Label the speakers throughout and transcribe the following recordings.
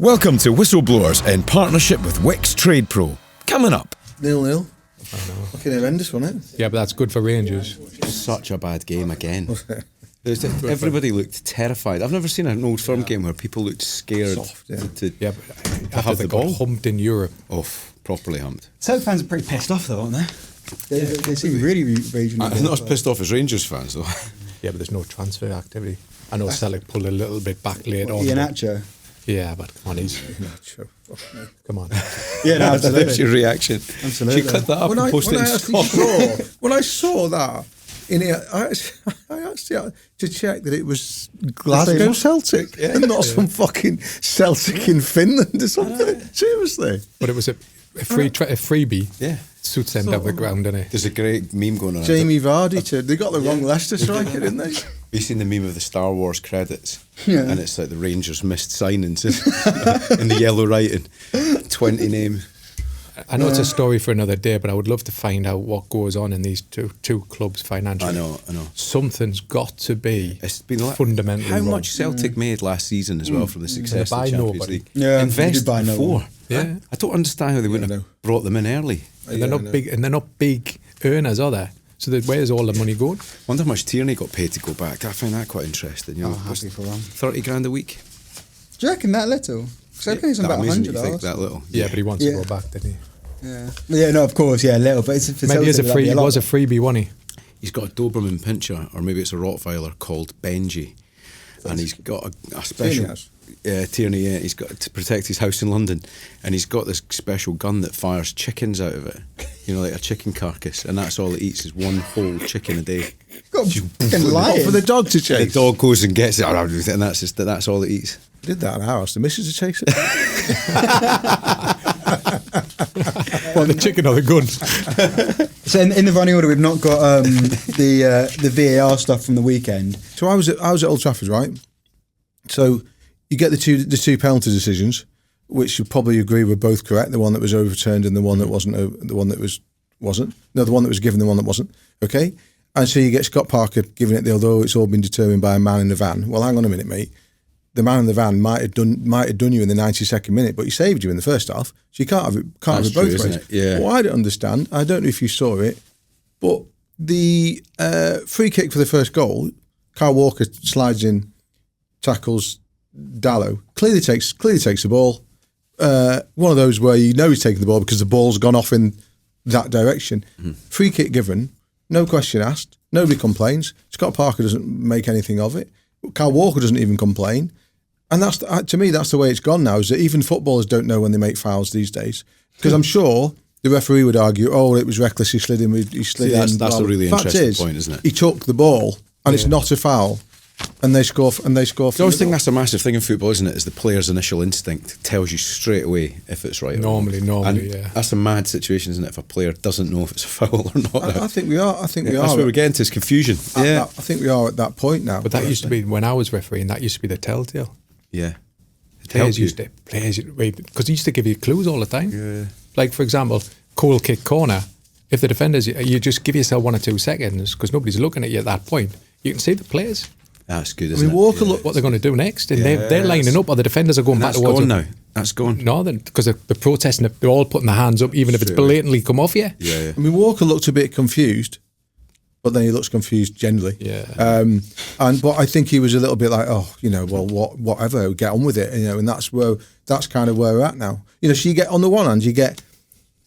Speaker 1: Welcome to Whistleblowers in partnership with Wix Trade Pro. Coming up.
Speaker 2: 0-0. Fucking horrendous, wasn't it?
Speaker 3: Yeah, but that's good for Rangers.
Speaker 4: Such a bad game again. Everybody looked terrified. I've never seen an Old Firm game where people looked scared
Speaker 2: Soft, yeah.
Speaker 4: to have the
Speaker 3: got
Speaker 4: ball.
Speaker 3: humped in Europe.
Speaker 4: Properly humped.
Speaker 5: Celtic fans are pretty pissed off though, aren't they? They seem really raging.
Speaker 4: I'm not as pissed off as Rangers fans though.
Speaker 3: Yeah, but there's no transfer activity. I know Celtic pulled a little bit back late on.
Speaker 5: Iheanacho.
Speaker 3: Yeah, but come on, come on.
Speaker 5: Yeah, no, absolutely.
Speaker 4: That's your reaction.
Speaker 5: Absolutely.
Speaker 4: She cut that up and posted it in Scotland.
Speaker 2: When I saw that, I actually had to check that it was Glasgow Celtic and not some fucking Celtic in Finland or something. Seriously.
Speaker 3: But it was a freebie.
Speaker 4: Yeah.
Speaker 3: Suits end up the ground, doesn't it?
Speaker 4: There's a great meme going on.
Speaker 2: Jamie Vardy too. They got the wrong Leicester striker, didn't they?
Speaker 4: Have you seen the meme of the Star Wars credits?
Speaker 5: Yeah.
Speaker 4: And it's like the Rangers missed signings in the yellow writing. 20 names.
Speaker 3: I know it's a story for another day, but I would love to find out what goes on in these two clubs financially.
Speaker 4: I know.
Speaker 3: Something's got to be fundamentally
Speaker 4: How
Speaker 3: wrong.
Speaker 4: much Celtic made last season as well from the success of
Speaker 3: buy
Speaker 4: the Champions
Speaker 3: nobody.
Speaker 4: League.
Speaker 5: Yeah,
Speaker 4: Invest
Speaker 5: they did buy no
Speaker 4: before.
Speaker 5: one.
Speaker 3: Yeah.
Speaker 4: I don't understand how they wouldn't have brought them in early.
Speaker 3: And they're not big earners, are they? So where's all the money going?
Speaker 4: Wonder how much Tierney got paid to go back. I find that quite interesting. You know,
Speaker 5: happy for them.
Speaker 4: 30 grand a week.
Speaker 5: Do you reckon that little? Because I think it's about
Speaker 4: amazing
Speaker 5: 100
Speaker 4: that you think
Speaker 5: hours.
Speaker 4: that little.
Speaker 3: Yeah, but he wants to go back, didn't he?
Speaker 5: Yeah, no, of course, yeah, a little. But it's for
Speaker 3: Maybe
Speaker 5: Celtic, that'd be
Speaker 3: he
Speaker 5: lot.
Speaker 3: was a freebie, wasn't he?
Speaker 4: He's got a Doberman Pinscher, or maybe it's a Rottweiler called Benji, and he's got a special. Tierney, yeah, he's got to protect his house in London, and he's got this special gun that fires chickens out of it. You know, like a chicken carcass, and that's all it eats is one whole chicken a day.
Speaker 5: Got a fucking lion.
Speaker 2: For the dog to
Speaker 4: The
Speaker 2: chase.
Speaker 4: dog goes and gets it, and that's all it eats.
Speaker 2: Did that in our house. The missus to chase it.
Speaker 3: Well, the chicken or the gun?
Speaker 5: So in the running order, we've not got the VAR stuff from the weekend.
Speaker 2: So I was at Old Trafford, right? So you get the two penalty decisions, which you probably agree were both correct. The one that was overturned and the one that wasn't. The one that wasn't. No, the one that was given, the one that wasn't. Okay, and so you get Scott Parker giving it the although it's all been determined by a man in the van. Well, hang on a minute, mate. The man in the van might have done you in the 92nd minute, but he saved you in the first half. So you can't have it both ways.
Speaker 4: Yeah.
Speaker 2: Well, I don't understand. I don't know if you saw it, but the free kick for the first goal, Kyle Walker slides in, tackles Dallow, clearly takes the ball. One of those where you know he's taking the ball because the ball's gone off in that direction. Mm-hmm. Free kick given, no question asked. Nobody complains. Scott Parker doesn't make anything of it. Kyle Walker doesn't even complain. And that's to me, that's the way it's gone now, is that even footballers don't know when they make fouls these days. Because I'm sure the referee would argue, oh, it was reckless, he slid in. That's
Speaker 4: a really interesting point, isn't it?
Speaker 2: He took the ball and it's not a foul. And they score.
Speaker 4: I always think that's a massive thing in football, isn't it? Is the player's initial instinct tells you straight away if it's right or wrong.
Speaker 3: Normally, yeah.
Speaker 4: That's a mad situation, isn't it? If a player doesn't know if it's a foul or not.
Speaker 2: I think we are. That's
Speaker 4: where we're getting to, is confusion.
Speaker 2: I think we are at that point now.
Speaker 3: But that used to be, when I was refereeing, that used to be the telltale.
Speaker 4: Yeah.
Speaker 3: Players used to, because he used to give you clues all the time.
Speaker 4: Yeah.
Speaker 3: Like, for example, goal kick corner. If the defenders, you just give yourself 1 or 2 seconds because nobody's looking at you at that point. You can see the players.
Speaker 4: That's good, isn't it?
Speaker 2: Walker
Speaker 3: look what they're going to do next, and they're lining up, or the defenders are going back towards them.
Speaker 4: That's gone.
Speaker 3: No, because they're protesting. They're all putting their hands up, even if it's blatantly come off you.
Speaker 4: Yeah.
Speaker 2: I mean, Walker looked a bit confused, but then he looks confused generally.
Speaker 3: Yeah.
Speaker 2: But I think he was a little bit like, whatever, get on with it, and that's kind of where we're at now. So you get, on the one hand, you get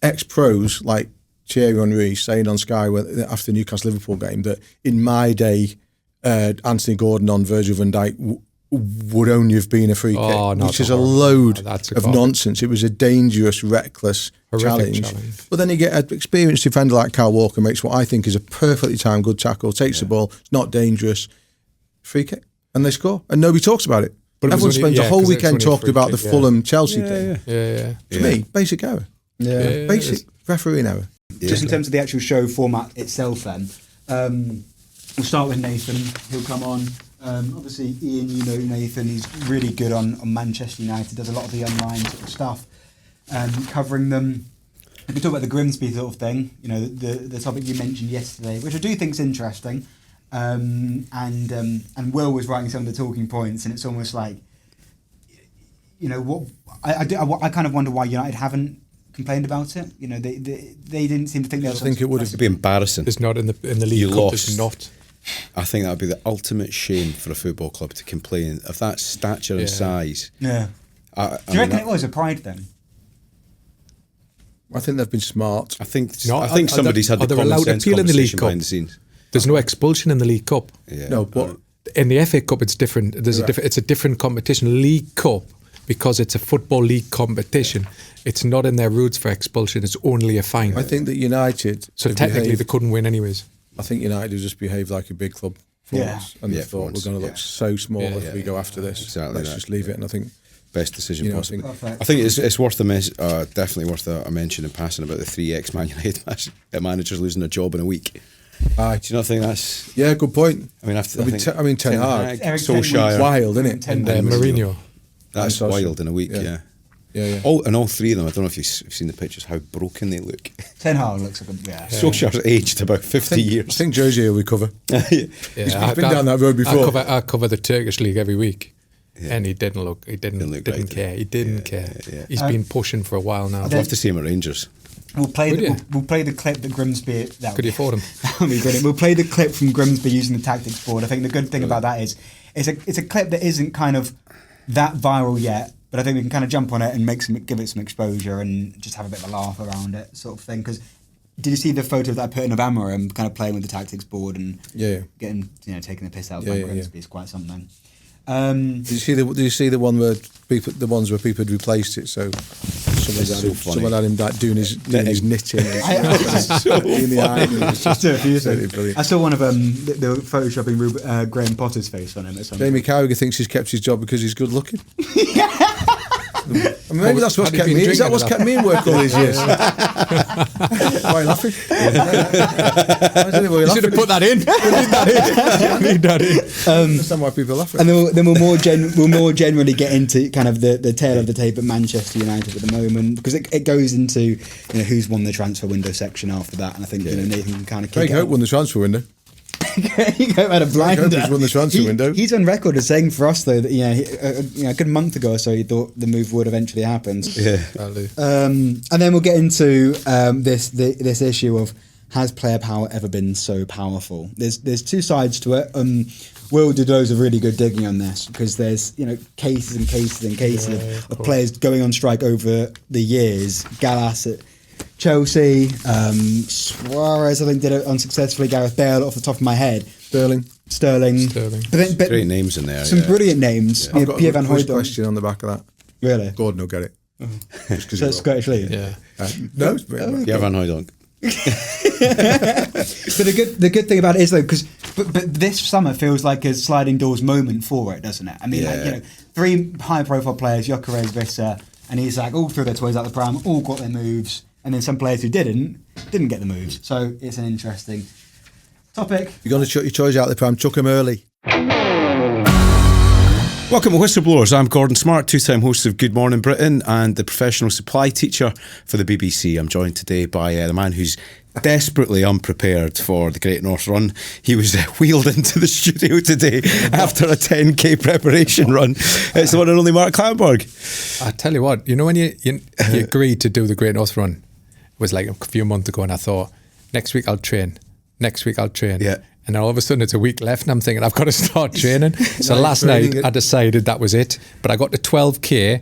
Speaker 2: ex-pros like Thierry Henry saying on Sky after the Newcastle Liverpool game that in my day, Anthony Gordon on Virgil van Dijk would only have been a free kick, which is a load of nonsense. It was a dangerous, reckless challenge. But then you get an experienced defender like Kyle Walker, makes what I think is a perfectly timed good tackle, takes the ball, it's not dangerous, free kick, and they score. And nobody talks about it. But everyone spends the whole weekend talking about the Fulham-Chelsea thing.
Speaker 3: Yeah.
Speaker 2: To me, basic error.
Speaker 5: Yeah.
Speaker 2: Basic refereeing error.
Speaker 5: Just in terms of the actual show format itself then, we'll start with Nathan. He'll come on. Obviously, Ian, you know Nathan. He's really good on Manchester United. Does a lot of the online sort of stuff, covering them. We can talk about the Grimsby sort of thing. The topic you mentioned yesterday, which I do think is interesting. And Will was writing some of the talking points, and it's almost like you know, what I kind of wonder why United haven't complained about it. You know, they didn't seem to think there was.
Speaker 2: I think it would have
Speaker 4: It'd be embarrassing.
Speaker 3: It's not in the League
Speaker 4: You
Speaker 3: Cup.
Speaker 4: lost.
Speaker 3: It's not.
Speaker 4: I think that would be the ultimate shame for a football club to complain of that stature and size.
Speaker 5: Yeah. Do you reckon it was a pride then?
Speaker 2: I think they've been smart.
Speaker 4: I think
Speaker 3: No,
Speaker 4: somebody's had the
Speaker 3: they're
Speaker 4: common
Speaker 3: allowed
Speaker 4: sense
Speaker 3: appeal in the League
Speaker 4: conversation
Speaker 3: Cup.
Speaker 4: behind the scenes.
Speaker 3: There's no expulsion in the League Cup.
Speaker 4: Yeah.
Speaker 2: No, but
Speaker 3: In the FA Cup, it's different. It's a different competition. League Cup, because it's a football league competition, it's not in their rules for expulsion. It's only a fine.
Speaker 2: I think that United.
Speaker 3: So
Speaker 2: have
Speaker 3: technically,
Speaker 2: behaved-
Speaker 3: they couldn't win anyways.
Speaker 2: I think United have just behaved like a big club for
Speaker 5: Yeah.
Speaker 2: us, and they
Speaker 4: Yeah, for
Speaker 2: thought
Speaker 4: once.
Speaker 2: we're going to look so small if we go after this.
Speaker 4: Exactly
Speaker 2: Let's
Speaker 4: that.
Speaker 2: just leave it. And I think
Speaker 4: Best decision
Speaker 2: You know,
Speaker 4: possible.
Speaker 5: Perfect.
Speaker 4: I think it's worth definitely worth a mention in passing about the 3 ex-Man United managers losing a job in a week.
Speaker 2: aye.
Speaker 4: Do you not think that's?
Speaker 2: Yeah, good point.
Speaker 4: I mean, after
Speaker 2: I mean, Ten Hag,
Speaker 5: Eric
Speaker 4: Solskjaer,
Speaker 2: wild, isn't it?
Speaker 5: Ten
Speaker 3: And Mourinho.
Speaker 4: that's
Speaker 2: And Solskjaer.
Speaker 4: wild in a week.
Speaker 2: Yeah.
Speaker 4: Yeah.
Speaker 2: Yeah, yeah.
Speaker 4: All 3 of them. I don't know if you've seen the pictures. How broken they look.
Speaker 5: Ten Hag looks like a
Speaker 4: Solskjaer's aged about 50
Speaker 2: I
Speaker 4: years.
Speaker 2: think Jose will recover.
Speaker 3: Yeah,
Speaker 2: He's been down that road before.
Speaker 3: I cover the Turkish league every week, and he didn't
Speaker 4: look right,
Speaker 3: care. He didn't care.
Speaker 4: yeah.
Speaker 3: He's been pushing for a while now.
Speaker 4: I'd love to see him at Rangers.
Speaker 5: We'll play
Speaker 3: Would you?
Speaker 5: we'll play the clip that Grimsby.
Speaker 3: Could you afford him?
Speaker 5: That would be brilliant. We'll play the clip from Grimsby using the tactics board. I think the good thing about that is it's a clip that isn't kind of that viral yet, but I think we can kind of jump on it and give it some exposure and just have a bit of a laugh around it, sort of thing. Because did you see the photo that I put in of Amorim kind of playing with the tactics board and getting taking the piss out by Grimsby is quite something.
Speaker 2: Did you see the one where the ones where people had replaced it? So someone had him like, doing his knitting. In the eye. It was just absolutely brilliant.
Speaker 5: I saw one of the photoshopping Graham Potter's face on him at some point.
Speaker 2: Jamie Carragher thinks he's kept his job because he's good looking. I mean, maybe that's what's kept me. Is that what's kept me in work all these years? Why are you laughing?
Speaker 3: You should have put that in. Need that in.
Speaker 2: I understand why people are laughing.
Speaker 5: And then we'll more generally get into kind of the tail of the tape at Manchester United at the moment, because it goes into who's won the transfer window section after that, and I think Nathan can kind of kick
Speaker 2: Craig Hope won the transfer window.
Speaker 5: He had a blinder.
Speaker 2: Hope he's won the transfer window.
Speaker 5: He's on record as saying for us though that a good month ago or so he thought the move would eventually happen.
Speaker 4: Yeah.
Speaker 5: And then we'll get into this issue of, has player power ever been so powerful? There's 2 sides to it. Will did loads of really good digging on this, because there's cases and cases and cases of players going on strike over the years. Gallas at Chelsea, Suarez I think did it unsuccessfully. Gareth Bale off the top of my head.
Speaker 2: Sterling.
Speaker 5: But
Speaker 4: Great names in there.
Speaker 5: some brilliant names.
Speaker 2: I've got
Speaker 5: Pierre
Speaker 2: a
Speaker 5: Van
Speaker 2: quiz
Speaker 5: Hooydonk.
Speaker 2: question on the back of that.
Speaker 5: Really?
Speaker 2: Gordon will get it. Just 'cause
Speaker 5: So
Speaker 2: he
Speaker 5: it's
Speaker 2: will.
Speaker 5: Scottish League.
Speaker 3: Yeah.
Speaker 2: No, it's brilliant.
Speaker 4: Yeah, Van Hooydonk.
Speaker 5: But the good thing about it is though, because but this summer feels like a sliding doors moment for it, doesn't it? I mean, 3 high profile players, Gyökeres, Visser, and Isak, all threw their toys out the pram, all got their moves, and then some players who didn't get the moves. So it's an interesting topic.
Speaker 2: You're going to chuck your toys out the pram, chuck them early.
Speaker 4: Welcome to Whistleblowers. I'm Gordon Smart, 2-time host of Good Morning Britain and the professional supply teacher for the BBC. I'm joined today by the man who's desperately unprepared for the Great North Run. He was wheeled into the studio today after a 10k preparation run. It's the one and only Mark Clattenburg.
Speaker 3: I tell you what, when you agreed to do the Great North Run, it was like a few months ago, and I thought, next week I'll train.
Speaker 4: Yeah.
Speaker 3: And then all of a sudden it's a week left and I'm thinking I've got to start training. So last night I decided that was it. But I got to 12k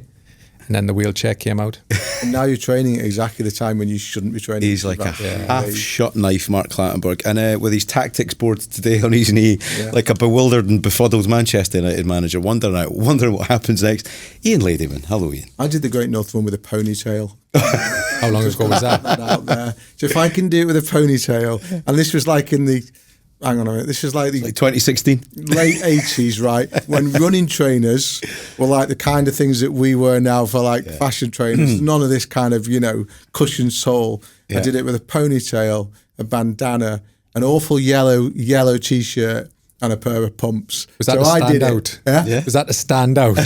Speaker 3: and then the wheelchair came out.
Speaker 2: And now you're training at exactly the time when you shouldn't be training.
Speaker 4: He's like a half-shot knife, Mark Clattenburg. And with his tactics board today on his knee, like a bewildered and befuddled Manchester United manager, wondering what happens next. Ian Ladyman. Hello, Ian.
Speaker 2: I did the Great North Run with a ponytail.
Speaker 3: How long ago was that?
Speaker 2: Out there. So if I can do it with a ponytail, and this was like in the... Hang on a minute. This is like the
Speaker 4: 2016,
Speaker 2: late 80s, right? When running trainers were like the kind of things that we were now for fashion trainers. None of this kind of, cushion sole. I did it with a ponytail, a bandana, an awful yellow t-shirt, and a pair of pumps.
Speaker 3: Was that to stand out?
Speaker 2: Yeah?
Speaker 3: Was that to stand out?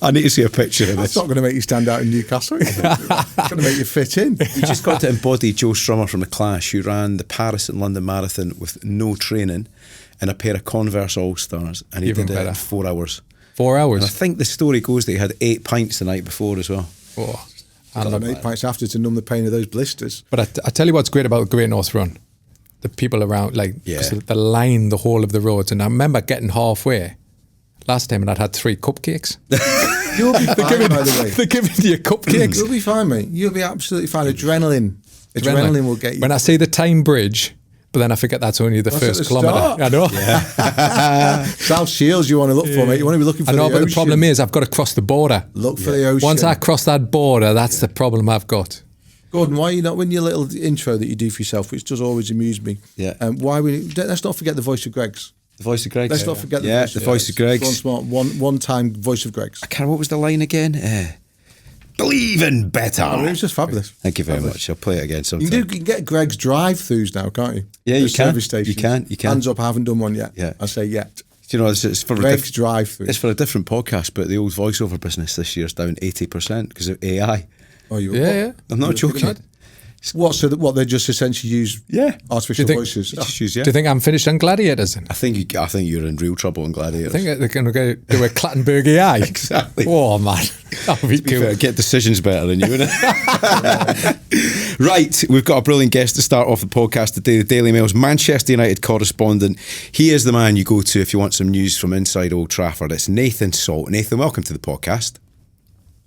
Speaker 4: I need to see a picture of
Speaker 2: It's
Speaker 4: this.
Speaker 2: not going to make you stand out in Newcastle. It's going to make you fit in.
Speaker 4: You just got to embody Joe Strummer from The Clash, who ran the Paris and London Marathon with no training and a pair of Converse All-Stars, and he
Speaker 3: Even
Speaker 4: did it
Speaker 3: better.
Speaker 4: in 4 hours.
Speaker 3: 4
Speaker 4: And I
Speaker 3: hours.
Speaker 4: think the story goes that he had 8 pints the night before as well.
Speaker 3: Oh.
Speaker 2: Got them 8 pints after to numb the pain of those blisters.
Speaker 3: But I tell you what's great about the Great North Run. The people around, like, 'cause they line the whole of the roads. And I remember getting halfway last time and I'd had 3 cupcakes.
Speaker 2: You'll be fine, by the way.
Speaker 3: They're giving you cupcakes.
Speaker 2: You'll be fine, mate. You'll be absolutely fine. Adrenaline will get you.
Speaker 3: When I see the Tyne Bridge, but then I forget that's only the
Speaker 2: That's
Speaker 3: first
Speaker 2: at the
Speaker 3: kilometre.
Speaker 2: start.
Speaker 3: I know.
Speaker 2: South Shields you want to look for, mate. You want to be looking for
Speaker 3: I know,
Speaker 2: the
Speaker 3: but
Speaker 2: ocean.
Speaker 3: the problem is I've got to cross the border.
Speaker 2: Look for the ocean.
Speaker 3: Once I cross that border, that's the problem I've got.
Speaker 2: Gordon, why are you not, when your little intro that you do for yourself, which does always amuse me, let's not forget the voice of Greg's.
Speaker 4: The voice of Greg's.
Speaker 2: Let's not forget
Speaker 4: the voice of Greg's.
Speaker 2: One-time voice of Greg's.
Speaker 4: I can't remember what was the line again? Believe in better.
Speaker 2: Oh, it was just fabulous.
Speaker 4: Thank you very much. I'll play it again sometime.
Speaker 2: You can get Greg's drive-throughs now, can't you?
Speaker 4: Yeah,
Speaker 2: The
Speaker 4: you can.
Speaker 2: service stations.
Speaker 4: You can.
Speaker 2: Hands up, I haven't done one yet.
Speaker 4: Yeah.
Speaker 2: I say yet.
Speaker 4: Do you know, it's for
Speaker 2: Greg's drive-through.
Speaker 4: It's for a different podcast, but the old voiceover business this year's down 80% because of AI.
Speaker 2: Oh,
Speaker 3: Yeah.
Speaker 4: I'm not joking.
Speaker 2: What? So what they just essentially use? Artificial voices.
Speaker 4: Do
Speaker 3: Do you think I'm finished on Gladiators then?
Speaker 4: I think you're in real trouble in Gladiators.
Speaker 3: I think they're going to go do a Clattenburg AI.
Speaker 4: Exactly.
Speaker 3: Oh, man. That would be
Speaker 4: To be
Speaker 3: cool.
Speaker 4: fair, get decisions better than you, innit? Right, we've got a brilliant guest to start off the podcast today, the Daily Mail's Manchester United correspondent. He is the man you go to if you want some news from inside Old Trafford. It's Nathan Salt. Nathan, welcome to the podcast.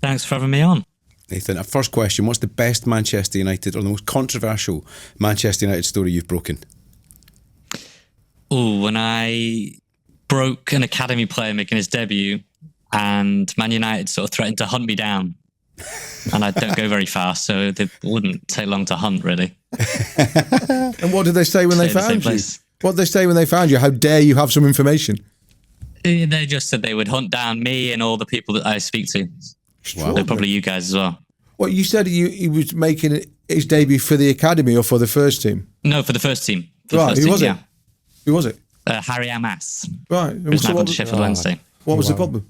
Speaker 6: Thanks for having me on.
Speaker 4: Nathan, first question, what's the best Manchester United or the most controversial Manchester United story you've broken?
Speaker 6: Oh, when I broke an academy player making his debut and Man United sort of threatened to hunt me down. And I don't go very fast, so they wouldn't take long to hunt, really.
Speaker 2: And what did they say when they
Speaker 6: Stay in the same
Speaker 2: found you?
Speaker 6: place.
Speaker 2: What did they say when they found you? How dare you have some information?
Speaker 6: They just said they would hunt down me and all the people that I speak to.
Speaker 4: Wow.
Speaker 6: So probably you guys as well.
Speaker 2: What you said he was making his debut for the academy or for the first team?
Speaker 6: No, for the first team. For the
Speaker 2: Right,
Speaker 6: first
Speaker 2: who
Speaker 6: team,
Speaker 2: was it?
Speaker 6: yeah.
Speaker 2: Who was it?
Speaker 6: Harry Amas.
Speaker 2: Right.
Speaker 6: Who's now gone to Sheffield Wednesday.
Speaker 2: What was the problem?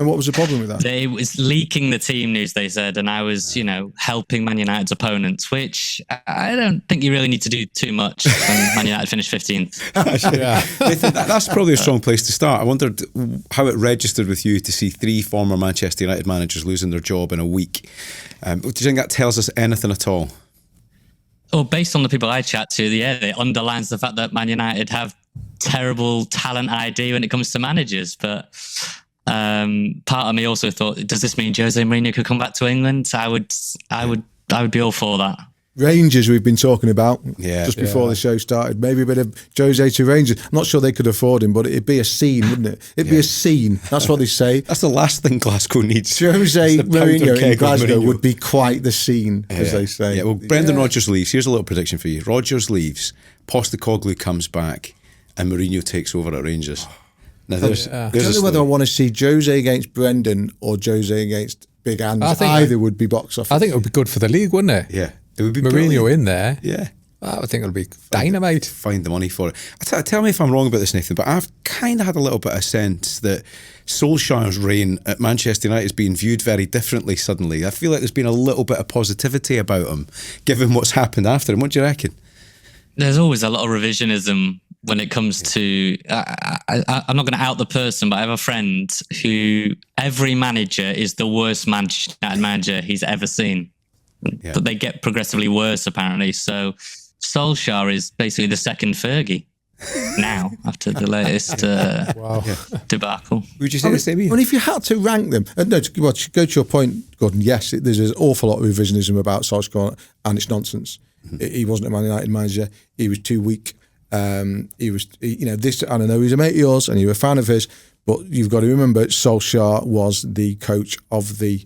Speaker 2: And what was the problem with that?
Speaker 6: They was leaking the team news, they said, and I was, helping Man United's opponents, which I don't think you really need to do too much when Man United finished 15th.
Speaker 4: Nathan, that's probably a strong place to start. I wondered how it registered with you to see 3 former Manchester United managers losing their job in a week. Do you think that tells us anything at all?
Speaker 6: Well, based on the people I chat to, it underlines the fact that Man United have terrible talent ID when it comes to managers, but... part of me also thought, does this mean Jose Mourinho could come back to England? I would be all for that.
Speaker 2: Rangers we've been talking about
Speaker 4: Yeah.
Speaker 2: before the show started. Maybe a bit of Jose to Rangers. I'm not sure they could afford him, but it'd be a scene, wouldn't it? It'd be a scene. That's what they say.
Speaker 4: That's the last thing Glasgow needs.
Speaker 2: Jose
Speaker 4: It's the powder
Speaker 2: Mourinho in
Speaker 4: keg of
Speaker 2: Glasgow
Speaker 4: Mourinho.
Speaker 2: would be quite the scene, as they say.
Speaker 4: Yeah, well, Brendan Rodgers leaves. Here's a little prediction for you. Rodgers leaves, Postecoglou comes back, and Mourinho takes over at Rangers. Now, there's
Speaker 2: I
Speaker 4: a
Speaker 2: don't know whether I
Speaker 4: story.
Speaker 2: want to see Jose against Brendan or Jose against Big Ange. Either would be box office.
Speaker 3: I think it would be good for the league, wouldn't it?
Speaker 4: Yeah, it would be
Speaker 3: Mourinho
Speaker 4: brilliant.
Speaker 3: in there.
Speaker 4: Yeah.
Speaker 3: I would think it'll be dynamite.
Speaker 4: Find the money for it. Tell me if I'm wrong about this, Nathan, but I've kind of had a little bit of sense that Solskjaer's reign at Manchester United is being viewed very differently suddenly. I feel like there's been a little bit of positivity about him, given what's happened after him. What do you reckon?
Speaker 6: There's always a lot of revisionism when it comes to... I'm not going to out the person, but I have a friend who every manager is the worst Manchester United manager he's ever seen.
Speaker 4: Yeah.
Speaker 6: But they get progressively worse, apparently. So Solskjaer is basically the second Fergie now, after the latest debacle.
Speaker 4: Would you say the same?
Speaker 2: Well, if you had to rank them, to go to your point, Gordon, yes, there's an awful lot of revisionism about Solskjaer, and it's nonsense. He wasn't a Man United manager. He was too weak. This. I don't know. He's a mate of yours, and you're a fan of his. But you've got to remember, Solskjaer was the coach of the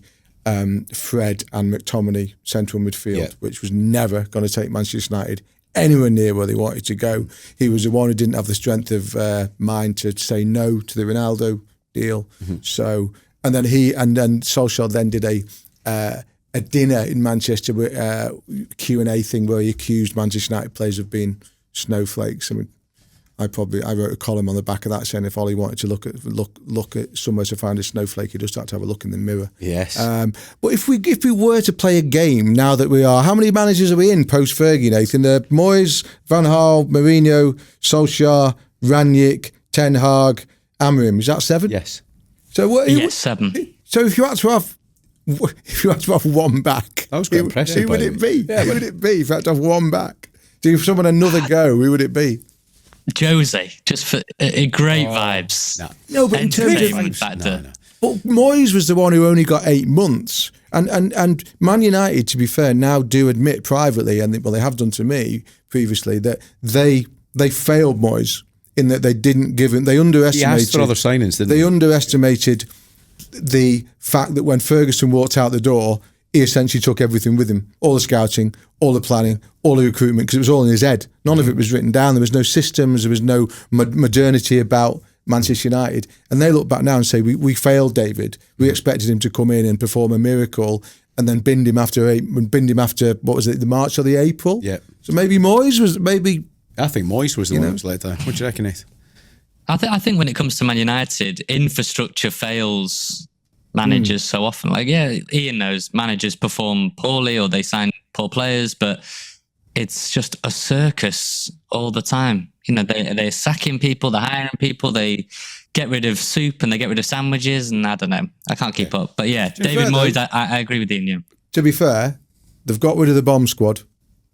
Speaker 2: Fred and McTominay central midfield, which was never going to take Manchester United anywhere near where they wanted to go. He was the one who didn't have the strength of mind to say no to the Ronaldo deal. So, and then Solskjaer then did a dinner in Manchester, Q&A thing where he accused Manchester United players of being snowflakes. I mean, I wrote a column on the back of that saying if Ollie wanted to look at somewhere to find a snowflake, he just had to have a look in the mirror.
Speaker 4: Yes.
Speaker 2: But if we were to play a game now that we are, how many managers are we in post Fergie, Nathan? Moyes, Van Gaal, Mourinho, Solskjaer, Rangnick, Ten Hag, Amorim. Is that 7?
Speaker 4: Yes.
Speaker 2: So what?
Speaker 6: Yes, 7.
Speaker 2: So if you had to have one back,
Speaker 4: that was quite impressive.
Speaker 2: Who would it be? Who would it be if you had to have one back? To give someone another go, who would it be?
Speaker 6: Jose, just for great vibes.
Speaker 2: No, but in terms of But Moyes was the one who only got 8 months, and Man United, to be fair, now do admit privately, and they have done to me previously, that they failed Moyes in that they didn't give him. They underestimated.
Speaker 4: He asked for other signings, didn't
Speaker 2: they? Underestimated the fact that when Ferguson walked out the door, he essentially took everything with him. All the scouting, all the planning, all the recruitment, because it was all in his head. None of it was written down. There was no systems. There was no modernity about Manchester United. And they look back now and say, we failed David. We expected him to come in and perform a miracle and then binned him after, what was it, the March or the April?
Speaker 4: Yeah.
Speaker 2: So maybe Moyes was,
Speaker 4: I think Moyes was the one that was let down. What do you reckon, Nate?
Speaker 6: I think when it comes to Man United, infrastructure fails managers so often. Like, Ian knows managers perform poorly or they sign poor players, but it's just a circus all the time. You know, they're sacking people, they're hiring people, they get rid of soup and they get rid of sandwiches, and I don't know. I can't keep up. But David Moyes, I agree with Ian. Yeah.
Speaker 2: To be fair, they've got rid of the bomb squad,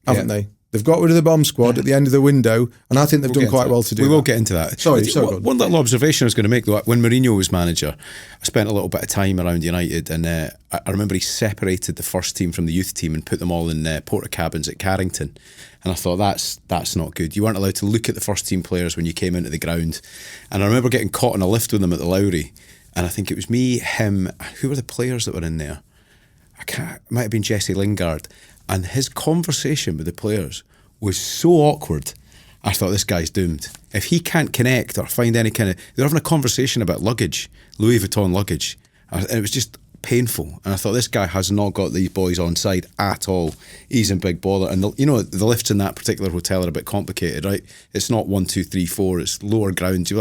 Speaker 2: haven't they? They've got rid of the bomb squad at the end of the window, and I think they've done quite well to do that.
Speaker 4: We will get into that.
Speaker 2: Sorry,
Speaker 4: one little observation I was going to make, though, when Mourinho was manager, I spent a little bit of time around United, and I remember he separated the first team from the youth team and put them all in porter cabins at Carrington. And I thought, that's not good. You weren't allowed to look at the first team players when you came into the ground. And I remember getting caught in a lift with them at the Lowry, and I think it was me, him, who were the players that were in there? It might have been Jesse Lingard. And his conversation with the players was so awkward. I thought, this guy's doomed. If he can't connect or find any kind of... They're having a conversation about luggage, Louis Vuitton luggage. And it was just painful. And I thought, this guy has not got these boys on side at all. He's in big bother. And the lifts in that particular hotel are a bit complicated, right? It's not 1, 2, 3, 4. It's lower ground. So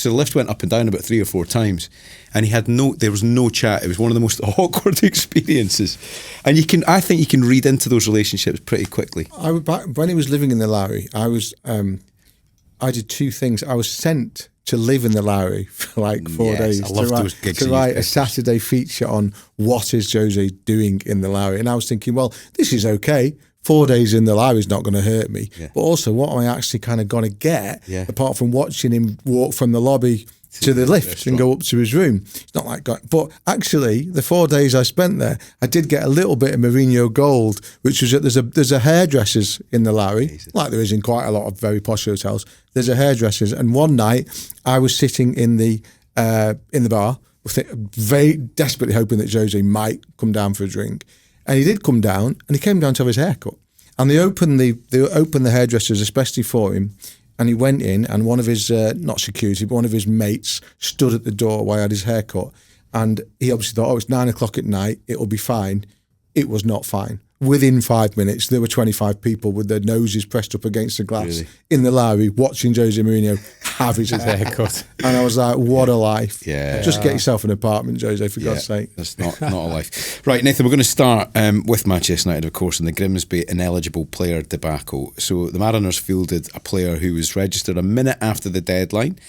Speaker 4: the lift went up and down about 3 or 4 times. And there was no chat. It was one of the most awkward experiences. And I think you can read into those relationships pretty quickly.
Speaker 2: When he was living in the Lowry, I did 2 things. I was sent to live in the Lowry for like 4 days to write a Saturday feature on what is Jose doing in the Lowry. And I was thinking, well, this is okay. 4 days in the Lowry is not going to hurt me. Yeah. But also, what am I actually kind of going to get, apart from watching him walk from the lobby to the lift and go up to his room? It's not like that. But actually, the 4 days I spent there, I did get a little bit of Mourinho gold, which was that there's a hairdressers in the Lowry, like there is in quite a lot of very posh hotels. There's a hairdressers, and one night I was sitting in the bar, very desperately hoping that Jose might come down for a drink, and he did come down, and he came down to have his haircut, and they opened the hairdressers especially for him. And he went in, and one of his, not security, but one of his mates stood at the door while he had his haircut. And he obviously thought, it's 9 o'clock at night, it'll be fine. It was not fine. Within 5 minutes, there were 25 people with their noses pressed up against the glass in the Lowry watching Jose Mourinho have his haircut. And I was like, what a life.
Speaker 4: Yeah.
Speaker 2: Just get yourself an apartment, Jose, for God's sake.
Speaker 4: That's not a life. Right, Nathan, we're going to start with Manchester United, of course, in the Grimsby ineligible player debacle. So the Mariners fielded a player who was registered a minute after the deadline.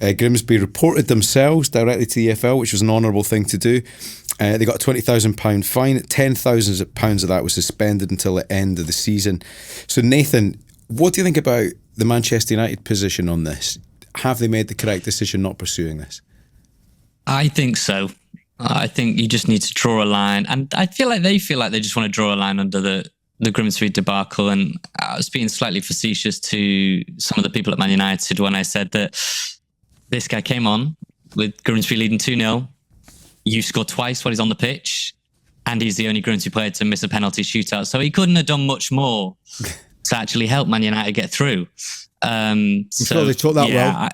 Speaker 4: Grimsby reported themselves directly to the EFL, which was an honourable thing to do. They got a £20,000 fine. £10,000 of that was suspended until the end of the season. So, Nathan, what do you think about the Manchester United position on this? Have they made the correct decision not pursuing this?
Speaker 6: I think so. I think you just need to draw a line. And I feel like they just want to draw a line under the Grimsby debacle. And I was being slightly facetious to some of the people at Man United when I said that this guy came on with Grimsby leading 2-0. You scored twice while he's on the pitch, and he's the only Grimsby player to miss a penalty shootout. So he couldn't have done much more to actually help Man United get through.
Speaker 2: I'm sure they took that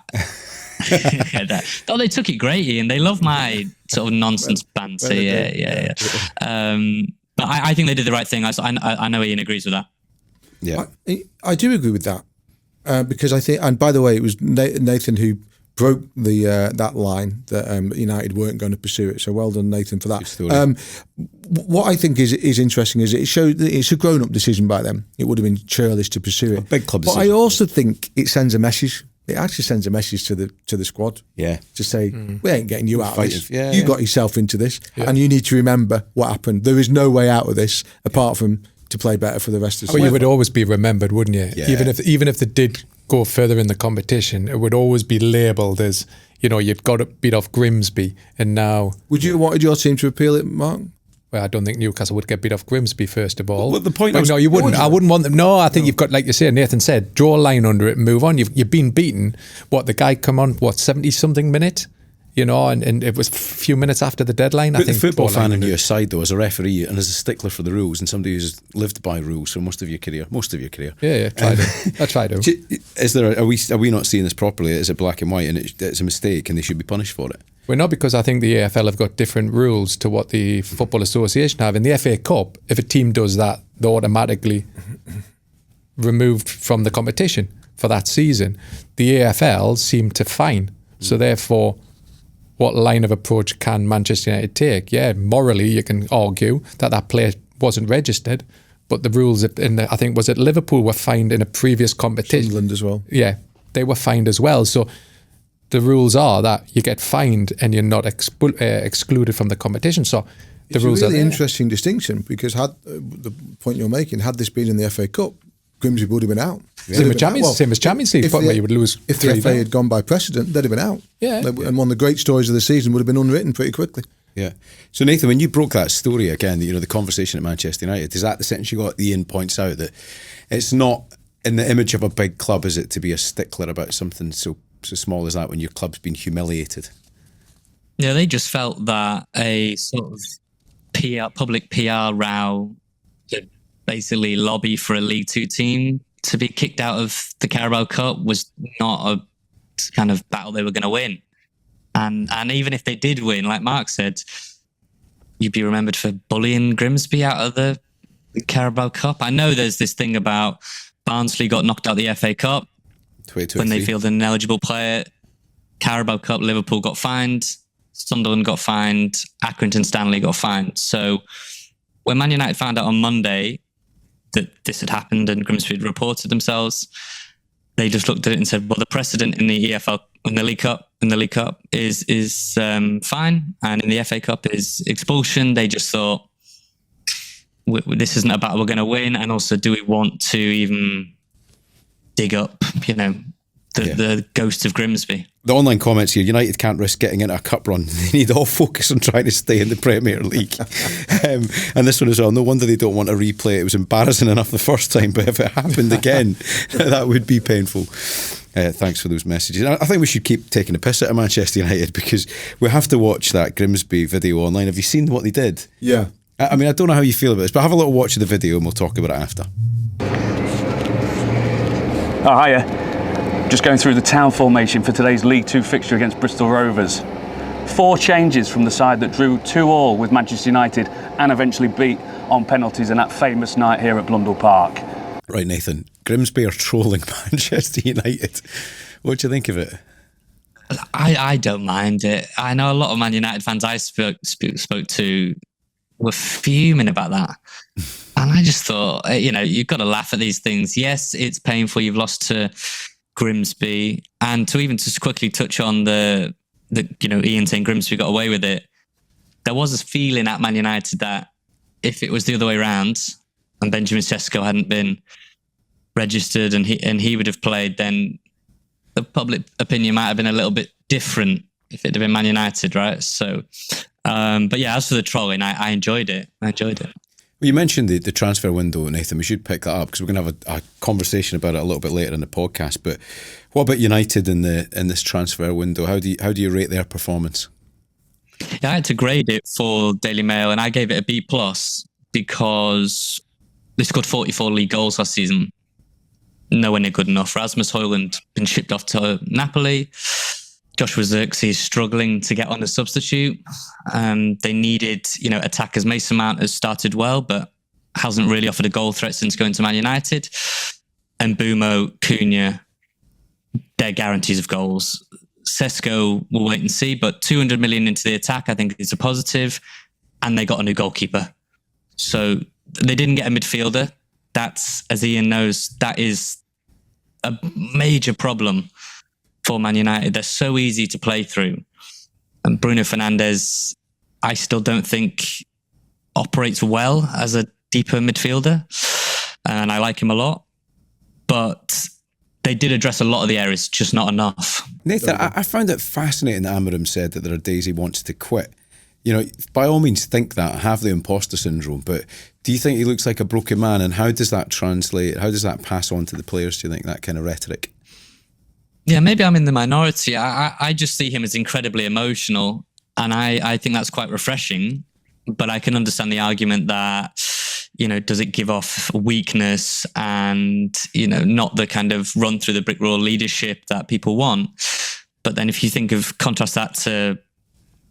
Speaker 6: well. They took it great, Ian. They love my sort of nonsense banter. Yeah. But I think they did the right thing. I know Ian agrees with that.
Speaker 4: Yeah,
Speaker 2: I do agree with that because I think, and by the way, it was Nathan who broke that line that United weren't going to pursue it. So well done, Nathan, for that. What I think is interesting is it showed that it's a grown-up decision by them. It would have been churlish to pursue it.
Speaker 4: A big club
Speaker 2: but
Speaker 4: decision.
Speaker 2: I also think it sends a message. it actually sends a message to the squad.
Speaker 4: Yeah.
Speaker 2: To say, we ain't getting you out of this.
Speaker 4: Yeah,
Speaker 2: you got yourself into this, and you need to remember what happened. There is no way out of this apart from to play better for the rest of the season.
Speaker 3: Well, you would always be remembered, wouldn't you?
Speaker 4: Yeah.
Speaker 3: Even if they did go further in the competition, it would always be labelled as, you'd got to beat off Grimsby, and now...
Speaker 2: Would you have wanted your team to appeal it, Mark?
Speaker 3: Well, I don't think Newcastle would get beat off Grimsby, first of all.
Speaker 4: Well, the point
Speaker 3: no, you wouldn't. I wouldn't want them. No, I think you've got, like you say, Nathan said, draw a line under it and move on. You've been beaten. The guy come on, 70-something minute? And it was a few minutes after the deadline.
Speaker 4: But I think the football fan on your side, though, as a referee and as a stickler for the rules, and somebody who's lived by rules for most of your career.
Speaker 3: Yeah, I try to.
Speaker 4: Is there? Are we not seeing this properly? Is it black and white, and it's a mistake, and they should be punished for it?
Speaker 3: We're not, because I think the AFL have got different rules to what the Football Association have. In the FA Cup, if a team does that, they're automatically removed from the competition for that season. The AFL seem to fine, so therefore, what line of approach can Manchester United take? Yeah, morally, you can argue that player wasn't registered, but the rules I think, was it Liverpool were fined in a previous competition?
Speaker 2: Sunderland as well.
Speaker 3: Yeah, they were fined as well. So the rules are that you get fined and you're not excluded from the competition. So the
Speaker 2: it's
Speaker 3: rules
Speaker 2: a really
Speaker 3: are
Speaker 2: interesting distinction, because had the point you're making, had this been in the FA Cup, Grimsby would have been out.
Speaker 3: Same as Champions League, where you would lose.
Speaker 2: If the FA had gone by precedent, they'd have been out.
Speaker 3: Yeah.
Speaker 2: And one of the great stories of the season would have been unwritten pretty quickly.
Speaker 4: Yeah. So Nathan, when you broke that story again, the conversation at Manchester United, is that the sentence you got? Ian points out that it's not in the image of a big club, is it, to be a stickler about something so small as that when your club's been humiliated?
Speaker 6: Yeah, they just felt that a sort of public PR row to basically lobby for a League Two team to be kicked out of the Carabao Cup was not a kind of battle they were going to win. And even if they did win, like Mark said, you'd be remembered for bullying Grimsby out of the Carabao Cup. I know there's this thing about Barnsley got knocked out of the FA Cup when they fielded an ineligible player. Carabao Cup, Liverpool got fined. Sunderland got fined. Accrington Stanley got fined. So when Man United found out on Monday that this had happened and Grimsby had reported themselves, they just looked at it and said, well, the precedent in the EFL, in the League Cup is fine, and in the FA Cup is expulsion. They just thought, this isn't a battle we're going to win, and also, do we want to even dig up, the ghost of Grimsby?
Speaker 4: The online comments here: United can't risk getting into a cup run. They need all focus on trying to stay in the Premier League. And this one as well. No wonder they don't want to replay it. It was embarrassing enough the first time, but if it happened again, that would be painful. Thanks for those messages. I think we should keep taking a piss out of Manchester United, because we have to watch that Grimsby video online. Have you seen what they did?
Speaker 2: Yeah.
Speaker 4: I mean, I don't know how you feel about this, but have a little watch of the video and we'll talk about it after.
Speaker 7: Oh, hiya. Just going through the town formation for today's League Two fixture against Bristol Rovers. 4 changes from the side that drew 2-2 with Manchester United and eventually beat on penalties in that famous night here at Blundell Park.
Speaker 4: Right, Nathan. Grimsby are trolling Manchester United. What do you think of it?
Speaker 6: I don't mind it. I know a lot of Man United fans I spoke to were fuming about that. And I just thought, you've got to laugh at these things. Yes, it's painful. You've lost to Grimsby. And to even just quickly touch on the Ian saying Grimsby got away with it. There was a feeling at Man United that if it was the other way around and Benjamin Sesko hadn't been registered and he would have played, then the public opinion might have been a little bit different if it had been Man United, right? So, but yeah, as for the trolling, I enjoyed it.
Speaker 4: Well, you mentioned the transfer window, Nathan. We should pick that up because we're going to have a conversation about it a little bit later in the podcast. But what about United in this transfer window? How do you rate their performance?
Speaker 6: Yeah, I had to grade it for Daily Mail, and I gave it a B+ because they scored 44 league goals last season. Nowhere near good enough. Rasmus Højlund been shipped off to Napoli. Joshua Zirkzee is struggling to get on as substitute. They needed, attackers. Mason Mount has started well, but hasn't really offered a goal threat since going to Man United. And Bumo, Cunha, they're guarantees of goals. Sesko, we'll wait and see, but 200 million into the attack, I think is a positive. And they got a new goalkeeper. So they didn't get a midfielder. That's, as Ian knows, that is a major problem for Man United. They're so easy to play through. And Bruno Fernandes, I still don't think operates well as a deeper midfielder. And I like him a lot. But they did address a lot of the areas, just not enough.
Speaker 4: Nathan, I found it fascinating that Amorim said that there are days he wants to quit. You know, by all means think that, have the imposter syndrome, but do you think he looks like a broken man, and how does that translate? How does that pass on to the players, do you think, that kind of rhetoric?
Speaker 6: Yeah, maybe I'm in the minority. I just see him as incredibly emotional, and I think that's quite refreshing, but I can understand the argument that, you know, does it give off weakness and, you know, not the kind of run through the brick wall leadership that people want. But then if you contrast that to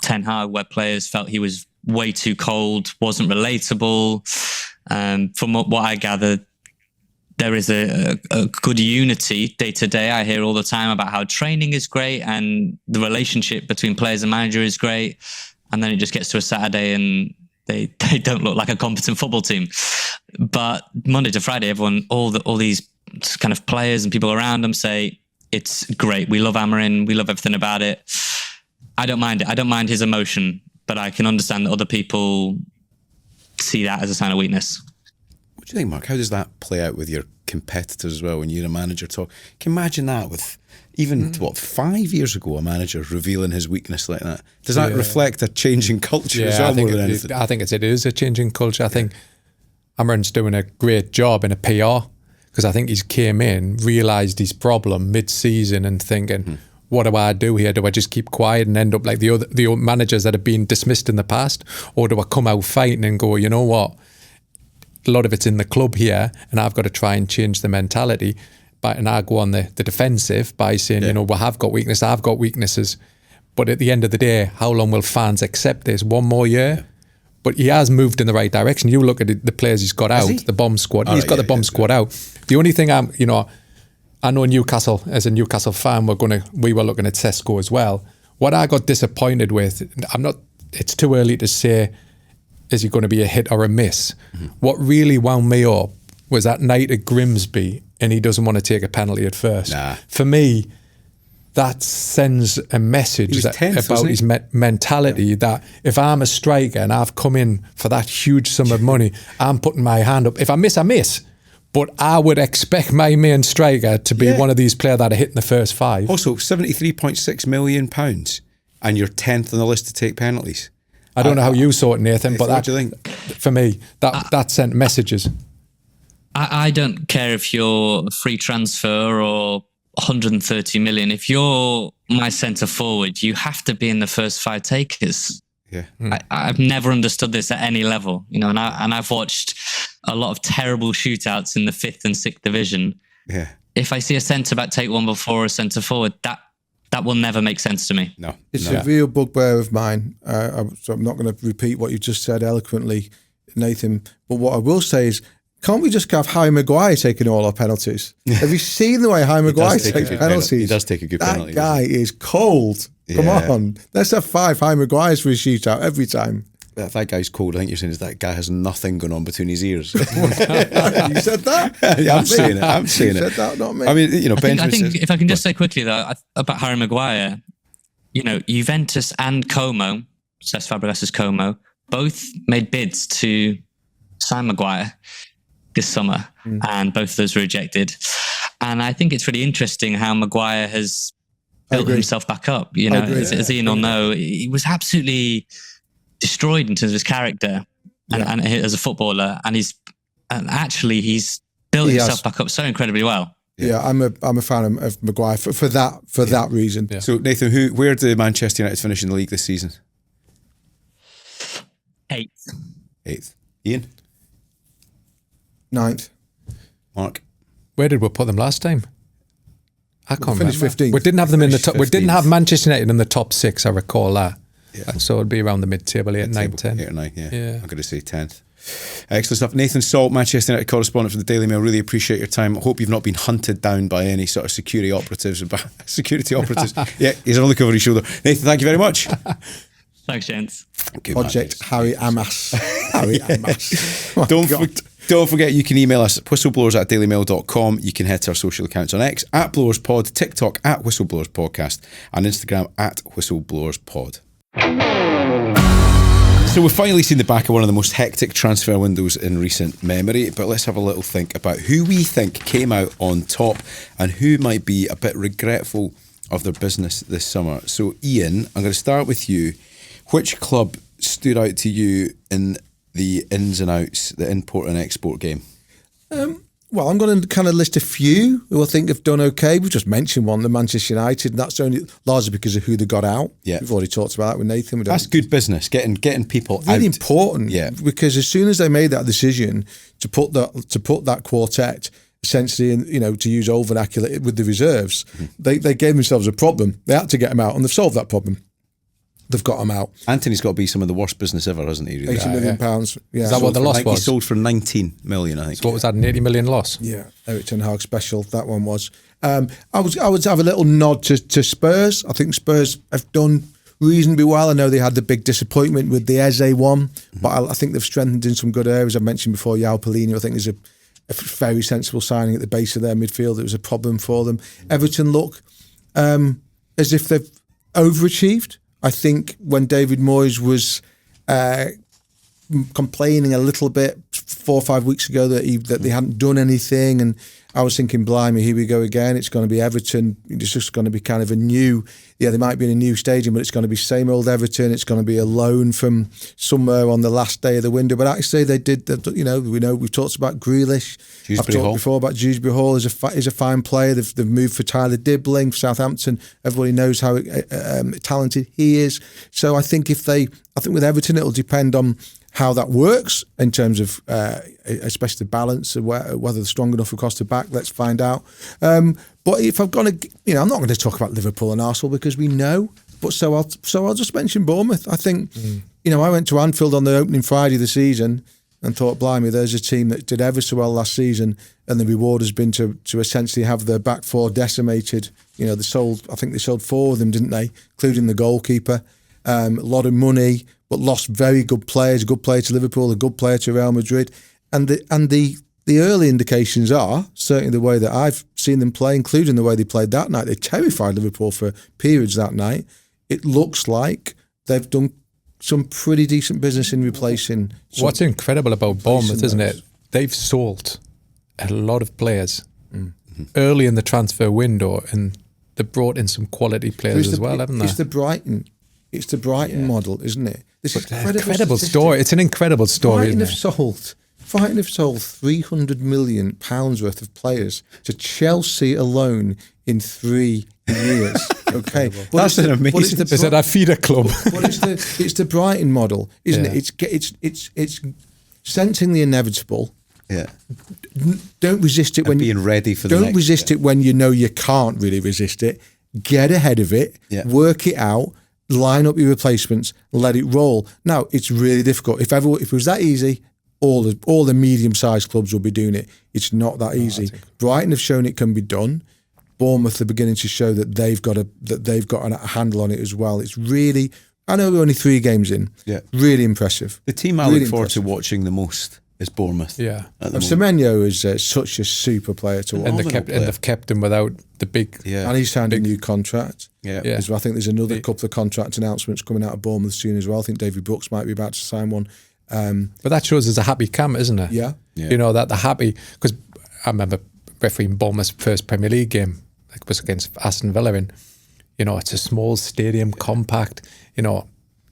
Speaker 6: Ten Hag, where players felt he was way too cold, wasn't relatable. From what I gather, there is a good unity day to day. I hear all the time about how training is great and the relationship between players and manager is great. And then it just gets to a Saturday and they don't look like a competent football team. But Monday to Friday, everyone, all these kind of players and people around them say, it's great. We love Amorim. We love everything about it. I don't mind it. I don't mind his emotion, but I can understand that other people see that as a sign of weakness.
Speaker 4: What do you think, Mark? How does that play out with your competitors as well when you're a manager? Can you imagine that with even, 5 years ago, a manager revealing his weakness like that? Does that reflect a change in culture as well, more than anything?
Speaker 3: I think it is a change in culture. I think Amorim's doing a great job in a PR, because I think he's came in, realised his problem mid-season and thinking, what do I do here? Do I just keep quiet and end up like the old managers that have been dismissed in the past? Or do I come out fighting and go, you know what? A lot of it's in the club here, and I've got to try and change the mentality. And I go on the defensive by saying, you know, we have got weakness, I've got weaknesses. But at the end of the day, how long will fans accept this? One more year? Yeah. But he has moved in the right direction. You look at the players he's got out, the bomb squad. He's got the bomb squad out. The only thing I know Newcastle, as a Newcastle fan, we were looking at Sesko as well. What I got disappointed with, it's too early to say, is he going to be a hit or a miss? What really wound me up was that night at Grimsby, and he doesn't want to take a penalty at first.
Speaker 4: Nah.
Speaker 3: For me, that sends a message about his mentality, that if I'm a striker and I've come in for that huge sum of money, I'm putting my hand up. If I miss, I miss. But I would expect my main striker to be one of these players that are hitting the first five.
Speaker 4: Also, £73.6 million, and you're 10th on the list to take penalties.
Speaker 3: I don't know how you saw it, Nathan, but
Speaker 4: what do you think?
Speaker 3: For me, that sent messages.
Speaker 6: I don't care if you're a free transfer or 130 million. If you're my centre forward, you have to be in the first five takers.
Speaker 4: Yeah,
Speaker 6: I've never understood this at any level, you know, and I've watched a lot of terrible shootouts in the 5th and 6th division.
Speaker 4: Yeah,
Speaker 6: if I see a centre back take one before a centre forward, that will never make sense to me.
Speaker 4: No,
Speaker 2: it's a real bugbear of mine. So I'm not going to repeat what you just said eloquently, Nathan. But what I will say is, can't we just have Harry Maguire taking all our penalties? Have you seen the way Harry Maguire takes penalties?
Speaker 4: He does take a good penalty.
Speaker 2: That guy is cold. Come on. Let's have 5 Harry Maguires for a shootout every time.
Speaker 4: That guy's cold. I think you're saying is that guy has nothing going on between his ears.
Speaker 2: You said that?
Speaker 4: Yeah, I'm saying it. I'm saying
Speaker 2: you
Speaker 4: it.
Speaker 2: said that, not me.
Speaker 4: I mean, you know,
Speaker 6: I think if I can just say quickly though about Harry Maguire, you know, Juventus and Como, Cesc Fabregas's Como, both made bids to sign Maguire this summer, and both of those were rejected. And I think it's really interesting how Maguire has built himself back up. You know, as Ian will know, he was absolutely destroyed in terms of his character and as a footballer, and he's built himself back up so incredibly well.
Speaker 2: Yeah, I'm a fan of Maguire for that reason.
Speaker 4: Yeah. So Nathan, where did Manchester United finish in the league this season?
Speaker 6: 8th.
Speaker 4: Ian?
Speaker 2: 9th.
Speaker 4: Mark?
Speaker 3: Where did we put them last time? I can't remember.
Speaker 2: 15th.
Speaker 3: We didn't have them in the top.
Speaker 4: 15th.
Speaker 3: We didn't have Manchester United in the top 6. I recall that.
Speaker 4: Yeah.
Speaker 3: So it'd be around the mid-table, 8, 9, 10.
Speaker 4: 8 or 9, yeah. I'm going to say 10th. Excellent stuff. Nathan Salt, Manchester United correspondent for the Daily Mail. Really appreciate your time. I hope you've not been hunted down by any sort of security operatives. Yeah, he's only covering his shoulder. Nathan, thank you very much.
Speaker 6: Thanks, gents.
Speaker 2: Project Harry Amas. Harry Amas.
Speaker 4: Don't forget, you can email us at whistleblowers@dailymail.com. You can head to our social accounts on X @BlowersPod, TikTok @WhistleBlowersPodcast, and Instagram @WhistleBlowersPod. So we've finally seen the back of one of the most hectic transfer windows in recent memory, but let's have a little think about who we think came out on top and who might be a bit regretful of their business this summer. So Ian, I'm going to start with you. Which club stood out to you in the ins and outs, the import and export game?
Speaker 2: Well, I'm going to kind of list a few who I think have done okay. We've just mentioned one, the Manchester United, and that's only largely because of who they got out. Yeah. We've already talked about that with Nathan.
Speaker 4: That's good business, getting people
Speaker 2: really
Speaker 4: out.
Speaker 2: Really important, because as soon as they made that decision to put that quartet essentially, in, to use old vernacular, with the reserves, they gave themselves a problem. They had to get them out, and they've solved that problem. They've got them out.
Speaker 4: Anthony's got to be some of the worst business ever, hasn't he? Really?
Speaker 2: £80 million. Yeah.
Speaker 3: Is that what the loss was?
Speaker 4: He sold for 19 million, I think.
Speaker 3: So what was that, an 80 million loss?
Speaker 2: Yeah, Eric Ten Hag special, that one was. I would have a little nod to Spurs. I think Spurs have done reasonably well. I know they had the big disappointment with the Eze one, but I think they've strengthened in some good areas. I mentioned before, João Palhinha, I think is a very sensible signing at the base of their midfield. It was a problem for them. Everton look as if they've overachieved. I think when David Moyes was complaining a little bit 4 or 5 weeks ago that they hadn't done anything, and I was thinking, blimey, here we go again. It's going to be Everton. It's just going to be kind of a new, they might be in a new stadium, but it's going to be same old Everton. It's going to be a loan from somewhere on the last day of the window. But actually, they did. We know we've talked about Grealish. I've talked before about Dewsbury Hall is a fine player. They've moved for Tyler Dibbling for Southampton. Everybody knows how talented he is. So I think with Everton, it'll depend on how that works in terms of especially the balance of whether they're strong enough across the back. Let's find out. But if I've got to, I'm not going to talk about Liverpool and Arsenal because we know. But so I'll just mention Bournemouth. I think I went to Anfield on the opening Friday of the season and thought, blimey, there's a team that did ever so well last season, and the reward has been to essentially have their back four decimated. I think they sold 4 of them, didn't they, including the goalkeeper. A lot of money, but lost very good players. A good player to Liverpool, a good player to Real Madrid, and the early indications are certainly the way that I've seen them play, including the way they played that night. They terrified Liverpool for periods that night. It looks like they've done some pretty decent business in replacing.
Speaker 3: What's incredible about Bournemouth, isn't it? They've sold a lot of players early in the transfer window, and they brought in some quality players as well, haven't they?
Speaker 2: It's the Brighton model, isn't it? This is
Speaker 3: incredible story. It's an incredible story, isn't it?
Speaker 2: Brighton have sold £300 million worth of players to Chelsea alone in 3 years. Okay,
Speaker 3: that's an amazing. Is it a feeder club?
Speaker 2: But it's the Brighton model, isn't it? It's sensing the inevitable.
Speaker 4: Yeah.
Speaker 2: Don't resist it
Speaker 4: when being ready for the next.
Speaker 2: Don't resist it when you know you can't really resist it. Get ahead of it. Yeah. Work it out. Line up your replacements. Let it roll. Now it's really difficult. If it was that easy, all the medium-sized clubs will be doing it. It's not that easy. Brighton have shown it can be done. Bournemouth are beginning to show that they've got a handle on it as well. It's really, I know we're only 3 games in. Yeah, really impressive.
Speaker 4: The team I look forward to watching the most is Bournemouth.
Speaker 3: Yeah,
Speaker 2: Semenyo is such a super player to watch,
Speaker 3: and they've kept him without the big.
Speaker 2: Yeah, and he's signed a new contract. Yeah. I think there's another couple of contract announcements coming out of Bournemouth soon as well. I think David Brooks might be about to sign one.
Speaker 3: But that shows there's a happy camp, isn't it?
Speaker 2: Yeah.
Speaker 3: That they're happy, because I remember refereeing Bournemouth's first Premier League game. It was against Aston Villa, and it's a small stadium, compact.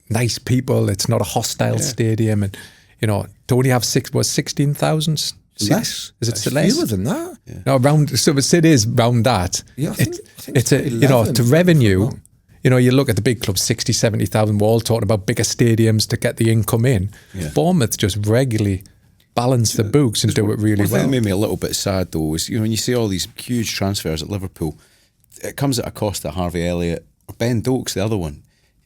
Speaker 3: Nice people. It's not a hostile stadium, and to only have 16,000.
Speaker 2: Less?
Speaker 3: Is it less?
Speaker 2: Fewer than that?
Speaker 3: Yeah. No, around. So it is round that.
Speaker 2: Yeah, I think
Speaker 3: it's 11, to revenue. You look at the big clubs, 60, 70,000. We're all talking about bigger stadiums to get the income in. Yeah. Bournemouth just regularly balance the books and do it really well.
Speaker 4: What made me a little bit sad though is when you see all these huge transfers at Liverpool, it comes at a cost to Harvey Elliott or Ben Dokes, the other one.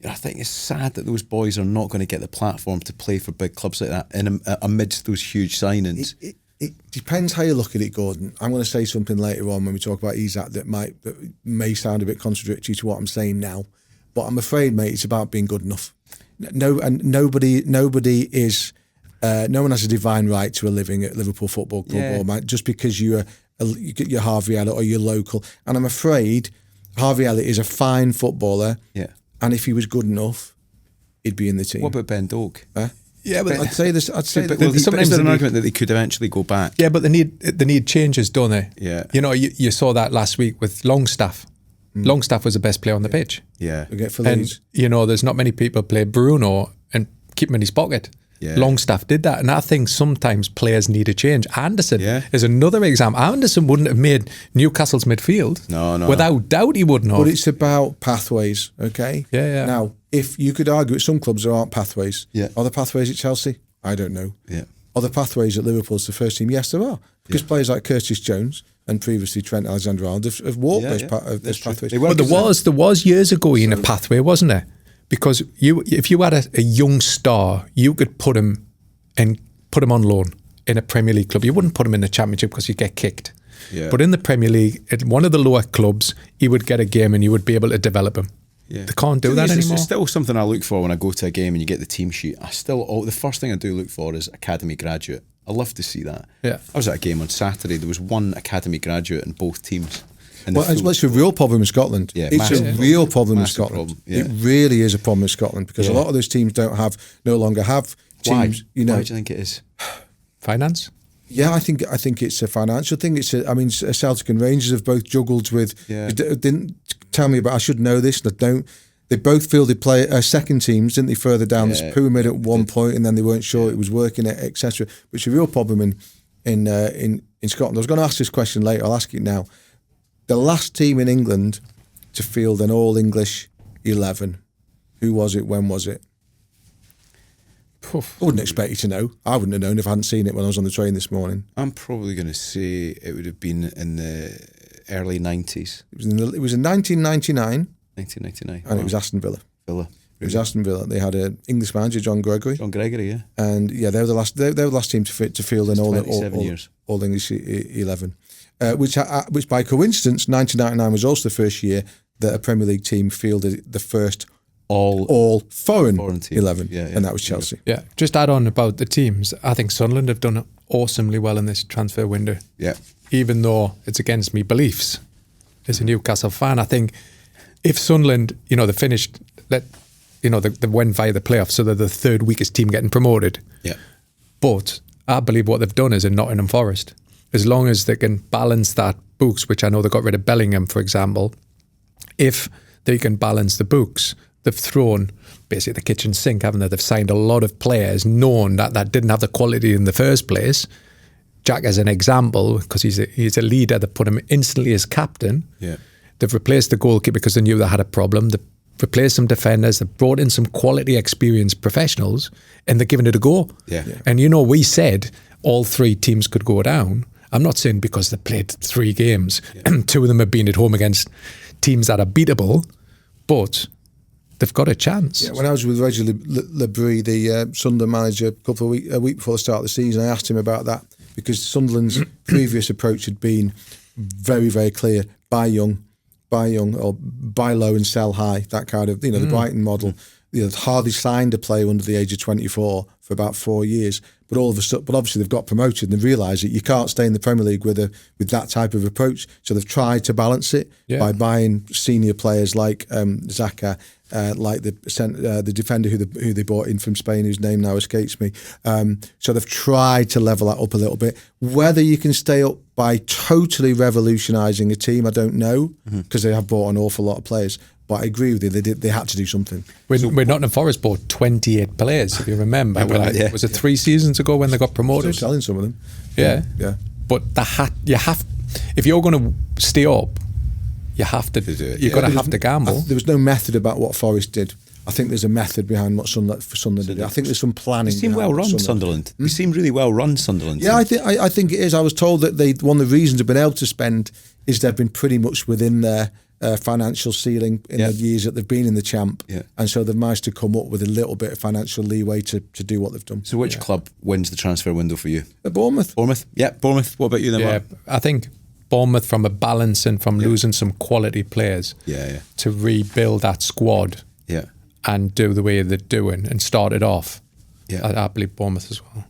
Speaker 4: I think it's sad that those boys are not going to get the platform to play for big clubs like that amidst those huge signings.
Speaker 2: It depends how you look at it, Gordon. I'm going to say something later on when we talk about Isak that may sound a bit contradictory to what I'm saying now, but I'm afraid, mate, it's about being good enough. Nobody is No one has a divine right to a living at Liverpool Football Club or just because you're Harvey Elliott or you're local. And I'm afraid Harvey Elliott is a fine footballer.
Speaker 4: Yeah.
Speaker 2: And if he was good enough, he'd be in the team.
Speaker 4: What about Ben Doak?
Speaker 3: Yeah, but
Speaker 2: I'd say this.
Speaker 3: sometimes
Speaker 4: is there an argument that they could eventually go back?
Speaker 3: Yeah, but they need changes, don't they?
Speaker 4: Yeah.
Speaker 3: You know, you saw that last week with Longstaff. Longstaff was the best player on the pitch.
Speaker 4: Yeah.
Speaker 3: And, you know, there's not many people play Bruno and keep him in his pocket.
Speaker 4: Yeah.
Speaker 3: Longstaff did that. And I think sometimes players need a change. Anderson is another example. Anderson wouldn't have made Newcastle's midfield.
Speaker 4: No.
Speaker 3: Without doubt he wouldn't have.
Speaker 2: But it's about pathways, okay?
Speaker 3: Yeah.
Speaker 2: Now, if you could argue at some clubs there aren't pathways.
Speaker 4: Yeah.
Speaker 2: Are there pathways at Chelsea? I don't know.
Speaker 4: Yeah.
Speaker 2: Are there pathways at Liverpool's the first team? Yes, there are. Because players like Curtis Jones and previously Trent Alexander-Arnold have walked those pathways.
Speaker 3: But there was years ago in a pathway, wasn't there? Because if you had a young star, you could put him on loan in a Premier League club. You wouldn't put him in the Championship because you'd get kicked.
Speaker 4: Yeah.
Speaker 3: But in the Premier League, at one of the lower clubs, he would get a game and you would be able to develop him.
Speaker 4: Yeah.
Speaker 3: They can't do that anymore.
Speaker 4: It's still something I look for when I go to a game and you get the team sheet. The first thing I do look for is academy graduate. I love to see that.
Speaker 3: Yeah.
Speaker 4: I was at a game on Saturday. There was one academy graduate in both teams.
Speaker 2: Well, it's a real problem in Scotland.
Speaker 4: Yeah,
Speaker 2: it's a real problem in Scotland.
Speaker 4: Problem, yeah.
Speaker 2: It really is a problem in Scotland because a lot of those teams no longer have teams.
Speaker 4: Why? Why do you think it is?
Speaker 3: Finance?
Speaker 2: Yeah, I think it's a financial thing. Celtic and Rangers have both juggled with.
Speaker 4: Yeah.
Speaker 2: Didn't tell me about. I should know this. And I don't. They both fielded second teams, didn't they? Further down this pyramid at one point, and then they weren't sure it was working, etc. Which is a real problem in Scotland. I was going to ask this question later. I'll ask it now. The last team in England to field an all-English 11. Who was it? When was it? I wouldn't expect you to know. I wouldn't have known if I hadn't seen it when I was on the train this morning.
Speaker 4: I'm probably going to say it would have been in the early 90s.
Speaker 2: It was in 1999.
Speaker 4: 1999.
Speaker 2: And it was Aston Villa. It was Aston Villa. They had an English manager, John Gregory.
Speaker 4: Yeah.
Speaker 2: And they were the last. They were the last team to field an all English 11. Which by coincidence, 1999 was also the first year that a Premier League team fielded the first all foreign team. 11, and that was Chelsea.
Speaker 3: Yeah, just add on about the teams. I think Sunderland have done awesomely well in this transfer window.
Speaker 4: Yeah,
Speaker 3: even though it's against me beliefs as a Newcastle fan, I think if Sunderland, they finished, they went via the playoffs, so they're the third weakest team getting promoted.
Speaker 4: Yeah,
Speaker 3: but I believe what they've done is in Nottingham Forest. As long as they can balance that books, which I know they got rid of Bellingham, for example, if they can balance the books, they've thrown basically the kitchen sink, haven't they? They've signed a lot of players known that didn't have the quality in the first place. Jack as an example, because he's a leader, they put him instantly as captain.
Speaker 4: Yeah. They've
Speaker 3: replaced the goalkeeper because they knew they had a problem. They've replaced some defenders, they've brought in some quality experienced professionals, and they're giving it a go.
Speaker 4: Yeah.
Speaker 3: And we said all three teams could go down. I'm not saying because they played 3 games, two of them have been at home against teams that are beatable, but they've got a chance.
Speaker 2: Yeah, when I was with Reggie Lebris, the Sunderland manager, a week before the start of the season, I asked him about that because Sunderland's previous approach had been very, very clear: buy young, or buy low and sell high. That kind of, the Brighton model. Hardly signed a player under the age of 24 for about 4 years, but obviously they've got promoted and they realise that you can't stay in the Premier League with that type of approach. So they've tried to balance it by buying senior players like Saga, like the defender who they bought in from Spain, whose name now escapes me. So they've tried to level that up a little bit. Whether you can stay up by totally revolutionising a team, I don't know, because they have bought an awful lot of players. But I agree with you, they had to do something.
Speaker 3: When Nottingham Forest bought 28 players, if you remember. Was it 3 seasons ago when they got promoted?
Speaker 2: Still selling some of them.
Speaker 3: Yeah. But if you're going to stay up, you have to. You're going to have to gamble.
Speaker 2: There was no method about what Forest did. I think there's a method behind what Sunderland did. I think there's some planning.
Speaker 4: They seem well run, Sunderland. They seem really well run, Sunderland.
Speaker 2: Yeah, I think it is. I was told that one of the reasons they've been able to spend is they've been pretty much within their financial ceiling in the years that they've been in the champ, and so they've managed to come up with a little bit of financial leeway to do what they've done.
Speaker 4: So which club wins the transfer window for you?
Speaker 2: Bournemouth.
Speaker 4: Yeah, Bournemouth. What about you then, Mark?
Speaker 3: I think Bournemouth, from a balance and from losing some quality players to rebuild that squad and do the way they're doing and start it off.
Speaker 4: Yeah.
Speaker 3: I believe Bournemouth as well.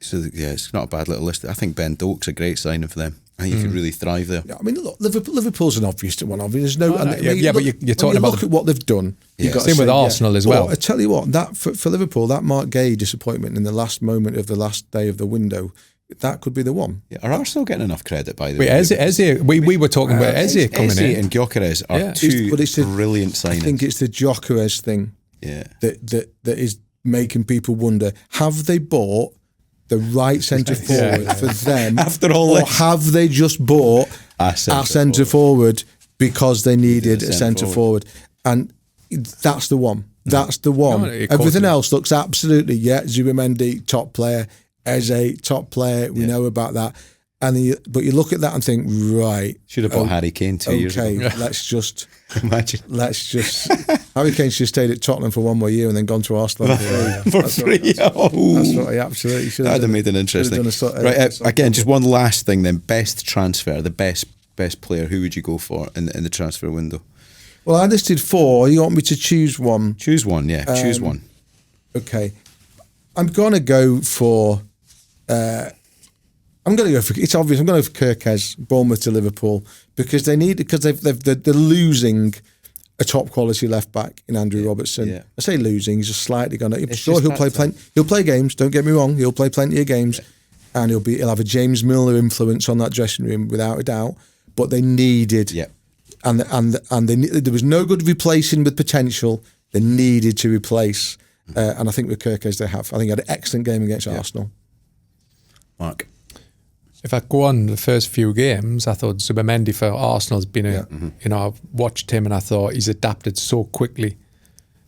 Speaker 4: So yeah, it's not a bad little list. I think Ben Doak's a great signing for them. I think he could really thrive there.
Speaker 2: Yeah, I mean, look, Liverpool's an obvious one. There's no.
Speaker 3: But you're talking about
Speaker 2: look at what they've done.
Speaker 4: Yeah.
Speaker 3: Same with Arsenal as well.
Speaker 2: I tell you what, that for Liverpool, that Mark Guehi disappointment in the last moment of the last day of the window, that could be the one.
Speaker 4: Yeah. Are Arsenal getting enough credit, by the
Speaker 3: Wait,
Speaker 4: way?
Speaker 3: Eze, we were talking about Eze coming
Speaker 4: Eze
Speaker 3: in.
Speaker 4: and Gyökeres are two brilliant signings.
Speaker 2: I think it's the Gyökeres thing that is making people wonder, have they bought the right centre forward for them
Speaker 4: after all
Speaker 2: this? Or have they just bought a centre forward because they needed a centre forward? And that's the one. That's the one.
Speaker 3: No,
Speaker 2: Everything else looks absolutely, Zubimendi, top player, Eze, top player, we know about that. But you look at that and think, right.
Speaker 4: Should have bought Harry Kane 2 years ago.
Speaker 2: Okay, let's just...
Speaker 4: Imagine.
Speaker 2: Harry Kane should have stayed at Tottenham for one more year and then gone to Arsenal
Speaker 4: for free.
Speaker 2: That's what he absolutely should have
Speaker 4: done. That'd have made an interesting. Again, just one last thing then. Best transfer, the best player, who would you go for in the transfer window?
Speaker 2: Well, I listed 4. You want me to choose one?
Speaker 4: Choose one, yeah. Choose one.
Speaker 2: Okay. I'm going to go for... it's obvious. I'm going to go for Kirkes, Bournemouth to Liverpool, because they're losing a top quality left back in Andrew Robertson. Yeah. I say losing; he's just slightly gone. I'm sure he'll play plenty. He'll play games. Don't get me wrong. He'll play plenty of games, and he'll have a James Milner influence on that dressing room without a doubt. But they needed, and there was no good replacing with potential. They needed to replace, and I think with Kirkes they have. I think he had an excellent game against Arsenal.
Speaker 4: Mark.
Speaker 3: If I go on the first few games, I thought Zubimendi for Arsenal's been I've watched him and I thought he's adapted so quickly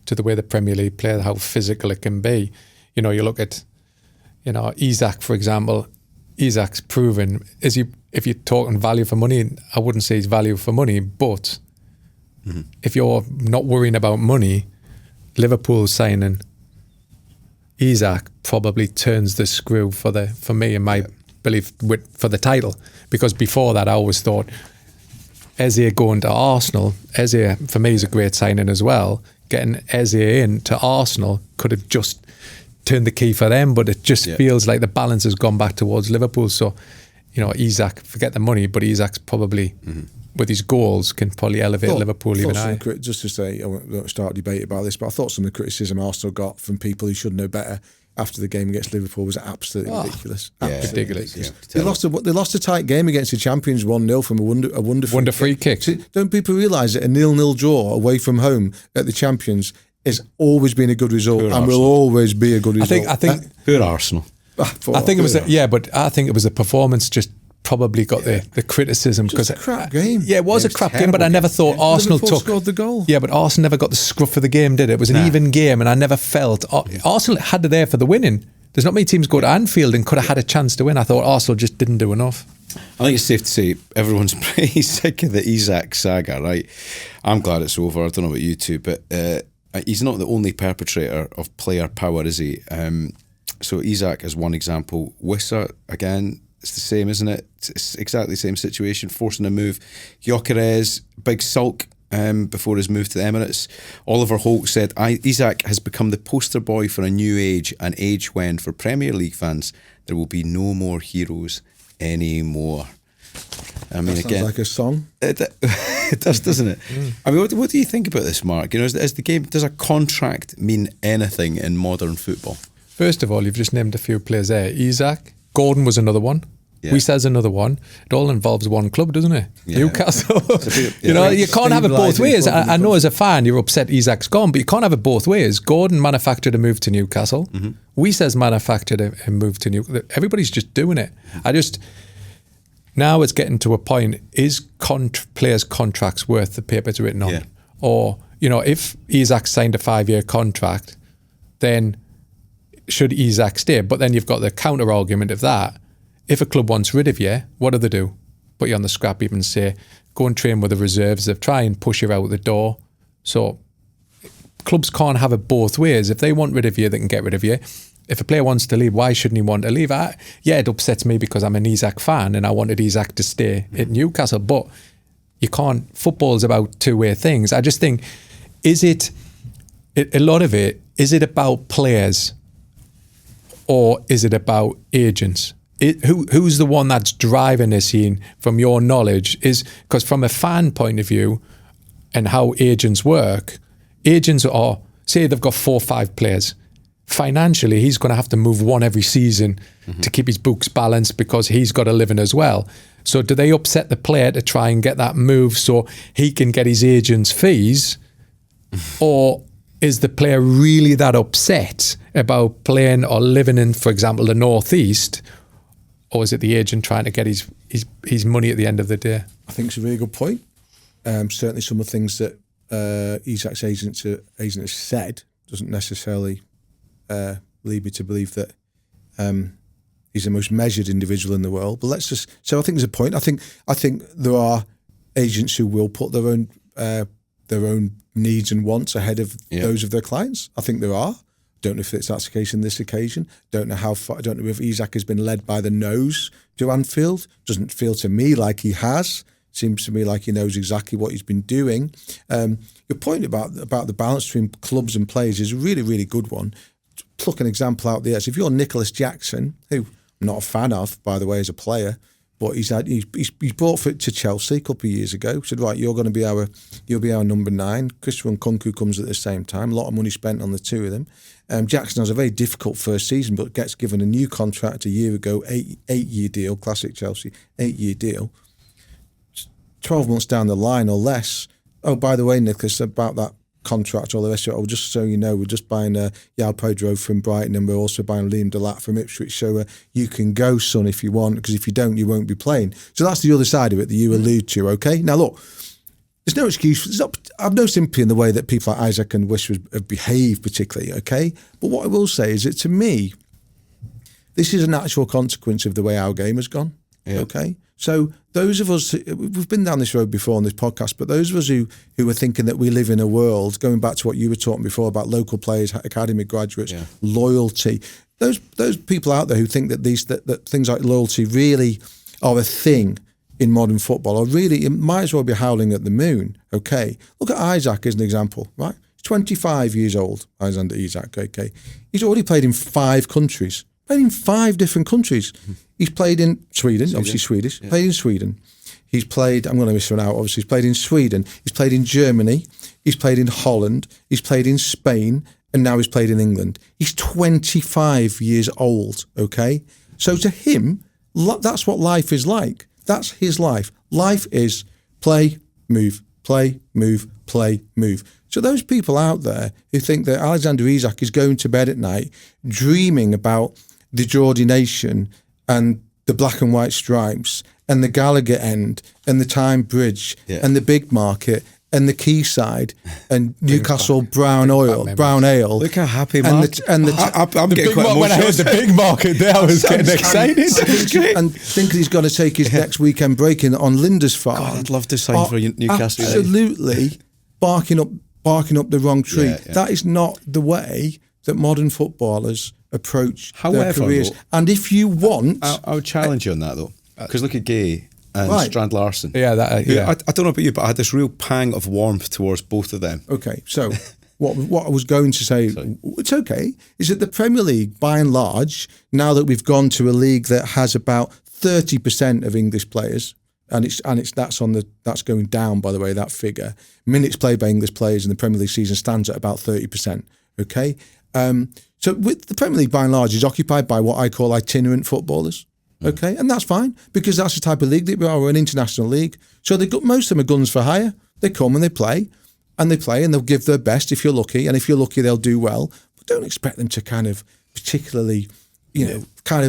Speaker 3: to the way the Premier League play, how physical it can be. You look at, Isak, for example. Isak's proven, if you're talking value for money, I wouldn't say he's value for money, but if you're not worrying about money, Liverpool signing Isak probably turns the screw for me and my belief for the title, because before that I always thought Eze going to Arsenal, Eze for me is a great signing as well. Getting Eze in to Arsenal could have just turned the key for them, but it just feels like the balance has gone back towards Liverpool. So, Isak, forget the money, but Isak's probably with his goals can probably elevate Liverpool even higher.
Speaker 2: Just to say, I won't start a debate about this, but I thought some of the criticism Arsenal got from people who should know better after the game against Liverpool was absolutely ridiculous. Absolutely ridiculous. Yeah. They lost a tight game against the champions 1-0 from a wonder
Speaker 3: free kick.
Speaker 2: See, don't people realise that a 0-0 draw away from home at the champions has always been a good result and will always be a good result?
Speaker 3: I think
Speaker 4: poor Arsenal.
Speaker 3: I think it was but I think it was a performance just probably got the criticism because
Speaker 2: a crap game.
Speaker 3: Yeah, it was a crap game, but I never thought Arsenal
Speaker 2: scored the goal.
Speaker 3: Yeah, but Arsenal never got the scruff of the game, did it? It was an even game, and I never felt Arsenal had it there for the winning. There's not many teams go to Anfield and could have had a chance to win. I thought Arsenal just didn't do enough.
Speaker 4: I think it's safe to say everyone's pretty sick of the Isak saga, right? I'm glad it's over. I don't know about you two, but he's not the only perpetrator of player power, is he? So Isak is one example. Wissa, again, it's the same, isn't it? It's exactly the same situation, forcing a move. Gyökeres, big sulk before his move to the Emirates. Oliver Holt said, Isak has become the poster boy for a new age, an age when, for Premier League fans, there will be no more heroes anymore. I mean,
Speaker 2: that sounds like a song.
Speaker 4: It does, doesn't it? I mean, what do you think about this, Mark? Is the game, does a contract mean anything in modern football?
Speaker 3: First of all, you've just named a few players there. Isak, Gordon was another one. Yeah. Wisa's another one. It all involves one club, doesn't it? Yeah. Newcastle. You can't have it both ways. I know as a fan you're upset Isak's gone, but you can't have it both ways. Gordon manufactured a move to Newcastle. Wisa's manufactured a move to Newcastle. Everybody's just doing it. Now it's getting to a point, is players' contracts worth the paper it's written on? Yeah. Or, if Isak signed a 5-year contract, then should Isak stay? But then you've got the counter argument of that. If a club wants rid of you, what do? Put you on the scrap heap and say, go and train with the reserves. They try and push you out the door. So clubs can't have it both ways. If they want rid of you, they can get rid of you. If a player wants to leave, why shouldn't he want to leave? It upsets me because I'm an Isak fan and I wanted Isak to stay at Newcastle. But you can't. Football's about two-way things. I just think, a lot of it, is it about players or is it about agents? Who's the one that's driving this scene from your knowledge? Is because from a fan point of view and how agents work, agents are, say they've got 4 or 5 players. Financially, he's going to have to move one every season to keep his books balanced because he's got a living as well. So do they upset the player to try and get that move so he can get his agent's fees? Or is the player really that upset about playing or living in, for example, the Northeast? Or is it the agent trying to get his money at the end of the day?
Speaker 2: I think it's a really good point. Certainly some of the things that Isak's agent has said doesn't necessarily lead me to believe that he's the most measured individual in the world. But so I think there's a point. I think there are agents who will put their own needs and wants ahead of those of their clients. I think there are. Don't know if that's the case in this occasion. Don't know how far. I don't know if Isak has been led by the nose to Anfield. Doesn't feel to me like he has. Seems to me like he knows exactly what he's been doing. Your point about the balance between clubs and players is a really, really good one. Pluck an example out there. So if you're Nicholas Jackson, who I'm not a fan of, by the way, as a player, but he's brought to Chelsea a couple of years ago. Said, right, you'll be our number 9. Christopher Nkunku comes at the same time. A lot of money spent on the two of them. Jackson has a very difficult first season, but gets given a new contract a year ago, 8-year deal, classic Chelsea, 8-year deal. 12 months down the line or less. Oh, by the way, Nicholas, about that contract, all the rest of it, just so you know, we're just buying Yao Pedro from Brighton and we're also buying Liam Delat from Ipswich, so you can go, son, if you want, because if you don't, you won't be playing. So that's the other side of it that you allude to, okay? Now, look, there's no excuse. I have no sympathy in the way that people like Isak and Wish have behaved particularly, okay? But what I will say is that, to me, this is a natural consequence of the way our game has gone, okay? So those of us, we've been down this road before on this podcast, but those of us who are thinking that we live in a world, going back to what you were talking before about local players, academy graduates, loyalty, those people out there who think that that things like loyalty really are a thing in modern football, or really it might as well be howling at the moon, okay? Look at Isak as an example, right? He's 25 years old, Alexander Isak, okay? He's already played in 5 countries. Played in 5 different countries. He's played in Sweden, obviously Swedish. Yeah. Played in Sweden. He's played, I'm going to miss one out, obviously. He's played in Sweden. He's played in Germany. He's played in Holland. He's played in Spain. And now he's played in England. He's 25 years old, okay? So to him, that's what life is like. That's his life. Life is play, move, play, move, play, move. So those people out there who think that Alexander Isak is going to bed at night dreaming about the Geordie Nation and the black and white stripes and the Gallagher end and the Tyne Bridge and the Big Market and the Quayside and Newcastle brown ale.
Speaker 4: Look how happy Mark. I'm getting quite emotional.
Speaker 3: When I heard the Big Market there, I was getting excited.
Speaker 2: And think he's going to take his next weekend break in on Lindisfarne.
Speaker 4: God, I'd love to sign for Newcastle.
Speaker 2: Absolutely barking up the wrong tree. That is not the way that modern footballers approach their careers. And if you want,
Speaker 4: I would challenge you on that though, because look at Guehi and Strand Larsen.
Speaker 3: I
Speaker 4: don't know about you, but I had this real pang of warmth towards both of them.
Speaker 2: Okay, so what I was going to say, it's okay, is that the Premier League, by and large, now that we've gone to a league that has about 30% of English players, that's going down, by the way, that figure. Minutes played by English players in the Premier League season stands at about 30%. Okay, so with the Premier League, by and large, is occupied by what I call itinerant footballers. Okay, and that's fine because that's the type of league that we are. We're an international league, so most of them are guns for hire. They come and they play, and they'll give their best if you're lucky, and if you're lucky, they'll do well. But don't expect them to kind of particularly, kind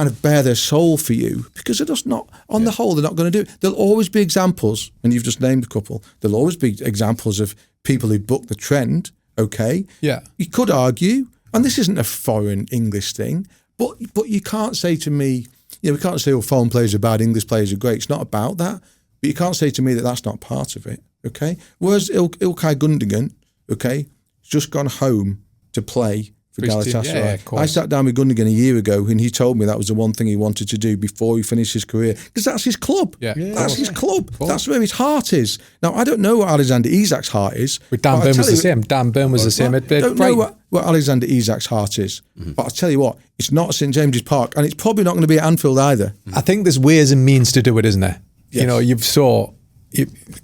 Speaker 2: of bear their soul for you, because they're just not, on the whole, they're not going to do it. There'll always be examples, and you've just named a couple, there'll always be examples of people who book the trend, okay?
Speaker 3: Yeah.
Speaker 2: You could argue, and this isn't a foreign English thing, but you can't say to me, we can't say, foreign players are bad, English players are great. It's not about that. But you can't say to me that that's not part of it, okay? Whereas Ilkay Gundogan, okay, has just gone home to play for
Speaker 3: For his team,
Speaker 2: Galatasaray.
Speaker 3: yeah, of course.
Speaker 2: I sat down with Gundogan a year ago and he told me that was the one thing he wanted to do before he finished his career. Because that's his club.
Speaker 3: Yeah. Yeah,
Speaker 2: that's his club.
Speaker 3: course.
Speaker 2: That's where his heart is. Now, I don't know what Alexander Isak's heart is.
Speaker 3: But Dan
Speaker 2: but I'll
Speaker 3: Burn
Speaker 2: tell
Speaker 3: was the
Speaker 2: you-
Speaker 3: same. Dan Burn was the same at
Speaker 2: I don't
Speaker 3: Brighton.
Speaker 2: know what Alexander Isak's heart is. But I'll tell you what, it's not at St James's Park and it's probably not going to be at Anfield either.
Speaker 3: I think there's ways and means to do it, isn't there?
Speaker 2: Yes.
Speaker 3: You know,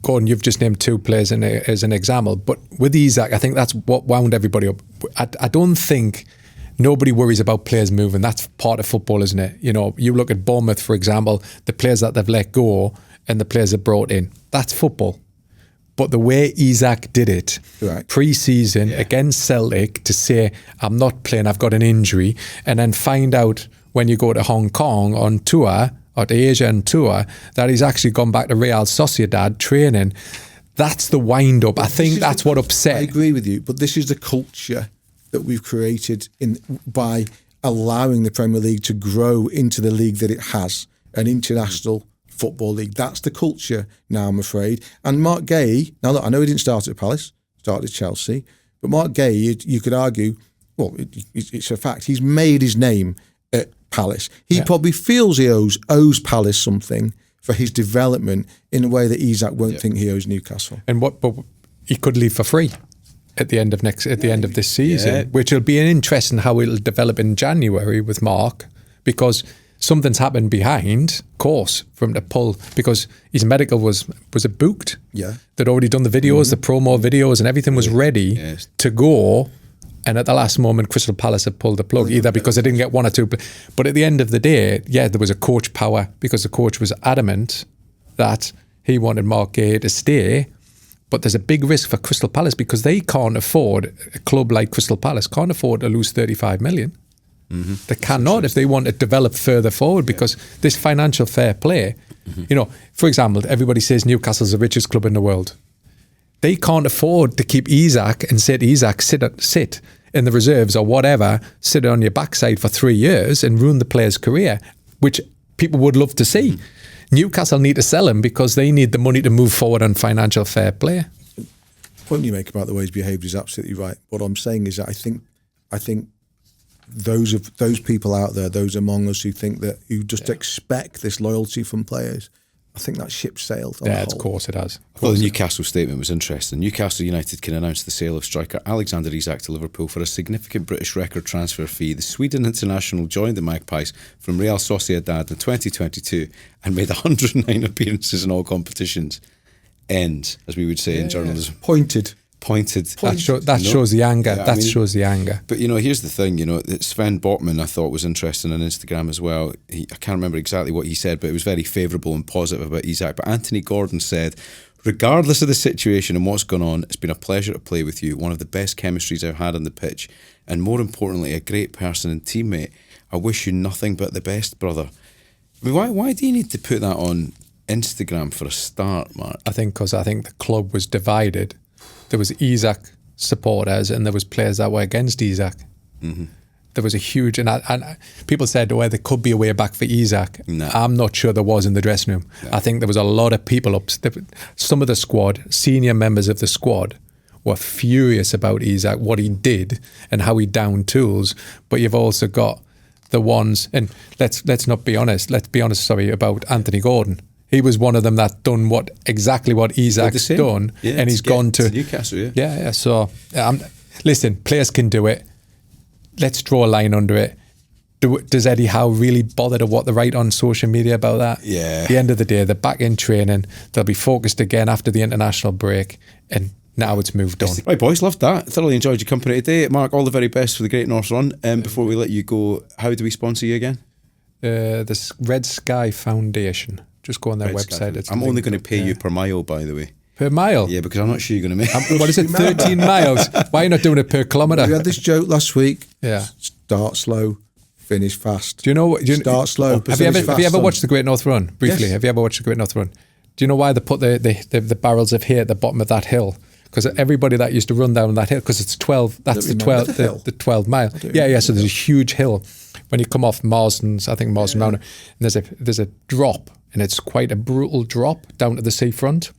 Speaker 3: Gordon, you've just named two players as an example, but with Isak, I think that's what wound everybody up. I don't think nobody worries about players moving. That's part of football, isn't it? You know, you look at Bournemouth, for example, the players that they've let go and the players they've brought in. That's football. But the way Isak did it pre-season against Celtic to say, I'm not playing, I've got an injury, and then find out when you go to Hong Kong on tour or to Asia on tour that he's actually gone back to Real Sociedad training. That's the wind-up. I think that's what upset.
Speaker 2: I agree with you, but this is the culture that we've created by allowing the Premier League to grow into the league that it has, an international football league. That's the culture now, I'm afraid. And Mark Guehi, now look, I know he didn't start at Palace, started at Chelsea, but Mark Guehi, you could argue, well, it's a fact, he's made his name at Palace. He probably feels he owes Palace something for his development in a way that Isak won't think he owes Newcastle.
Speaker 3: And but he could leave for free at the end of this season, which will be an interesting how it'll develop in January with Mark, because something's happened behind course for him to pull, because his medical was it booked?
Speaker 2: Yeah.
Speaker 3: They'd already done the videos, the promo videos, and everything was ready to go. And at the last moment, Crystal Palace have pulled the plug, either because they didn't get one or two. But at the end of the day, there was a coach power, because the coach was adamant that he wanted Mark Guehi to stay. But there's a big risk for Crystal Palace, because they can't afford, a club like Crystal Palace can't afford to lose 35 million. They cannot if they want to develop further forward, because this financial fair play, you know, for example, everybody says Newcastle's the richest club in the world. They can't afford to keep Isak and say to Isak, sit in the reserves or whatever, sit on your backside for 3 years and ruin the player's career, which people would love to see. Newcastle need to sell him because they need the money to move forward on financial fair play.
Speaker 2: The point you make about the way he's behaved is absolutely right. What I'm saying is that I think those people out there, those among us who think that you just expect this loyalty from players, I think that ship sailed.
Speaker 3: Yeah, of course it has.
Speaker 4: I thought the Newcastle statement was interesting. Newcastle United can announce the sale of striker Alexander Isak to Liverpool for a significant British record transfer fee. The Sweden international joined the Magpies from Real Sociedad in 2022 and made 109 appearances in all competitions. End, as we would say in journalism.
Speaker 2: Pointed.
Speaker 3: That shows the anger.
Speaker 4: Yeah,
Speaker 3: shows the anger.
Speaker 4: But, you know, here's the thing, you know, Sven Botman I thought was interesting on Instagram as well. I can't remember exactly what he said, but it was very favourable and positive about Isak. But Anthony Gordon said, regardless of the situation and what's gone on, it's been a pleasure to play with you. One of the best chemistries I've had on the pitch. And more importantly, a great person and teammate. I wish you nothing but the best, brother. I mean, why do you need to put that on Instagram for a start, Mark?
Speaker 3: I think because the club was divided. There was Isak supporters and there was players that were against Isak. There was a huge, and people said, well, there could be a way back for Isak.
Speaker 4: No.
Speaker 3: I'm not sure there was in the dressing room.
Speaker 4: No.
Speaker 3: I think there was a lot of people some of the squad, senior members of the squad, were furious about Isak, what he did and how he downed tools. But you've also got the ones, and let's be honest about Anthony Gordon. He was one of them that done exactly what Isak's done, and he's gone to
Speaker 4: Newcastle.
Speaker 3: Yeah. So, listen, players can do it. Let's draw a line under it. Does Eddie Howe really bother to what they write on social media about that?
Speaker 4: Yeah.
Speaker 3: At the end of the day, they're back in training. They'll be focused again after the international break, and now it's moved on.
Speaker 4: Right, boys, loved that. Thoroughly enjoyed your company today. Mark, all the very best for the Great North Run. Before we let you go, how do we sponsor you again?
Speaker 3: The Red Sky Foundation. Just go on their website.
Speaker 4: I'm only going to pay you per mile, by the way.
Speaker 3: Per mile?
Speaker 4: Yeah, because I'm not sure you're going to make.
Speaker 3: What is it, 13 miles? Why are you not doing it per kilometre?
Speaker 2: We had this joke last week.
Speaker 3: Yeah.
Speaker 2: Start slow, finish fast.
Speaker 3: Do you know?
Speaker 2: Start slow.
Speaker 3: Have you ever watched the Great North Run? Briefly, yes. Have you ever watched the Great North Run? Do you know why they put the barrels of hay at the bottom of that hill? Because everybody that used to run down that hill, because it's 12. That's the 12 mile. Yeah. So there's a huge hill when you come off Marsden's. I think Marsden Mountain. And there's a drop, and it's quite a brutal drop down to the seafront.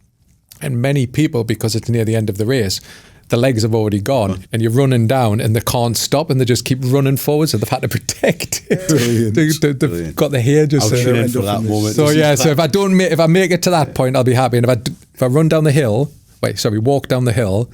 Speaker 3: And many people, because it's near the end of the race, the legs have already gone, and you're running down, and they can't stop, and they just keep running forward, so they've had to protect it. They've got the hair just.
Speaker 4: I'll tune in for that moment.
Speaker 3: So yeah, so if I make it to that point, I'll be happy, and if I run down the hill, walk down the hill,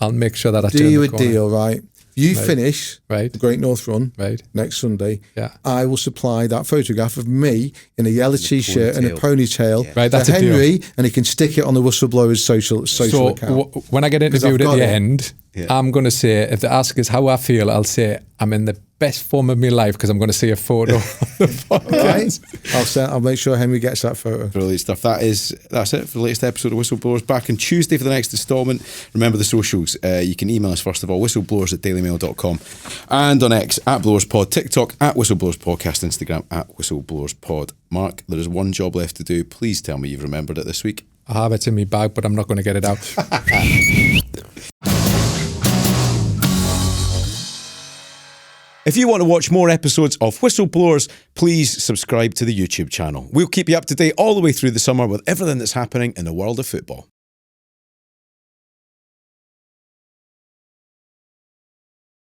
Speaker 3: I'll make sure that I turn the corner.
Speaker 2: Do you a deal, right? You finish the Great North Run next Sunday.
Speaker 3: Yeah.
Speaker 2: I will supply that photograph of me in a yellow t-shirt and a ponytail
Speaker 3: that's
Speaker 2: to
Speaker 3: a
Speaker 2: Henry,
Speaker 3: deal.
Speaker 2: and he can stick it on the Whistleblowers social account.
Speaker 3: When I get interviewed at the end,
Speaker 4: Yeah.
Speaker 3: I'm going to say, if they ask us how I feel, I'll say I'm in the best form of my life because I'm going to see a photo of the podcast.
Speaker 2: I'll make sure Henry gets that photo.
Speaker 4: Brilliant stuff. That's it for the latest episode of Whistleblowers. Back on Tuesday for the next instalment. Remember the socials. You can email us first of all, whistleblowers@dailymail.com, and on X @BlowersPod, TikTok @WhistleBlowersPodcast, Instagram @WhistleBlowersPod. Mark, there is one job left to do. Please tell me you've remembered it this week.
Speaker 3: I have it in my bag, but I'm not going to get it out.
Speaker 4: If you want to watch more episodes of Whistleblowers, please subscribe to the YouTube channel. We'll keep you up to date all the way through the summer with everything that's happening in the world of football.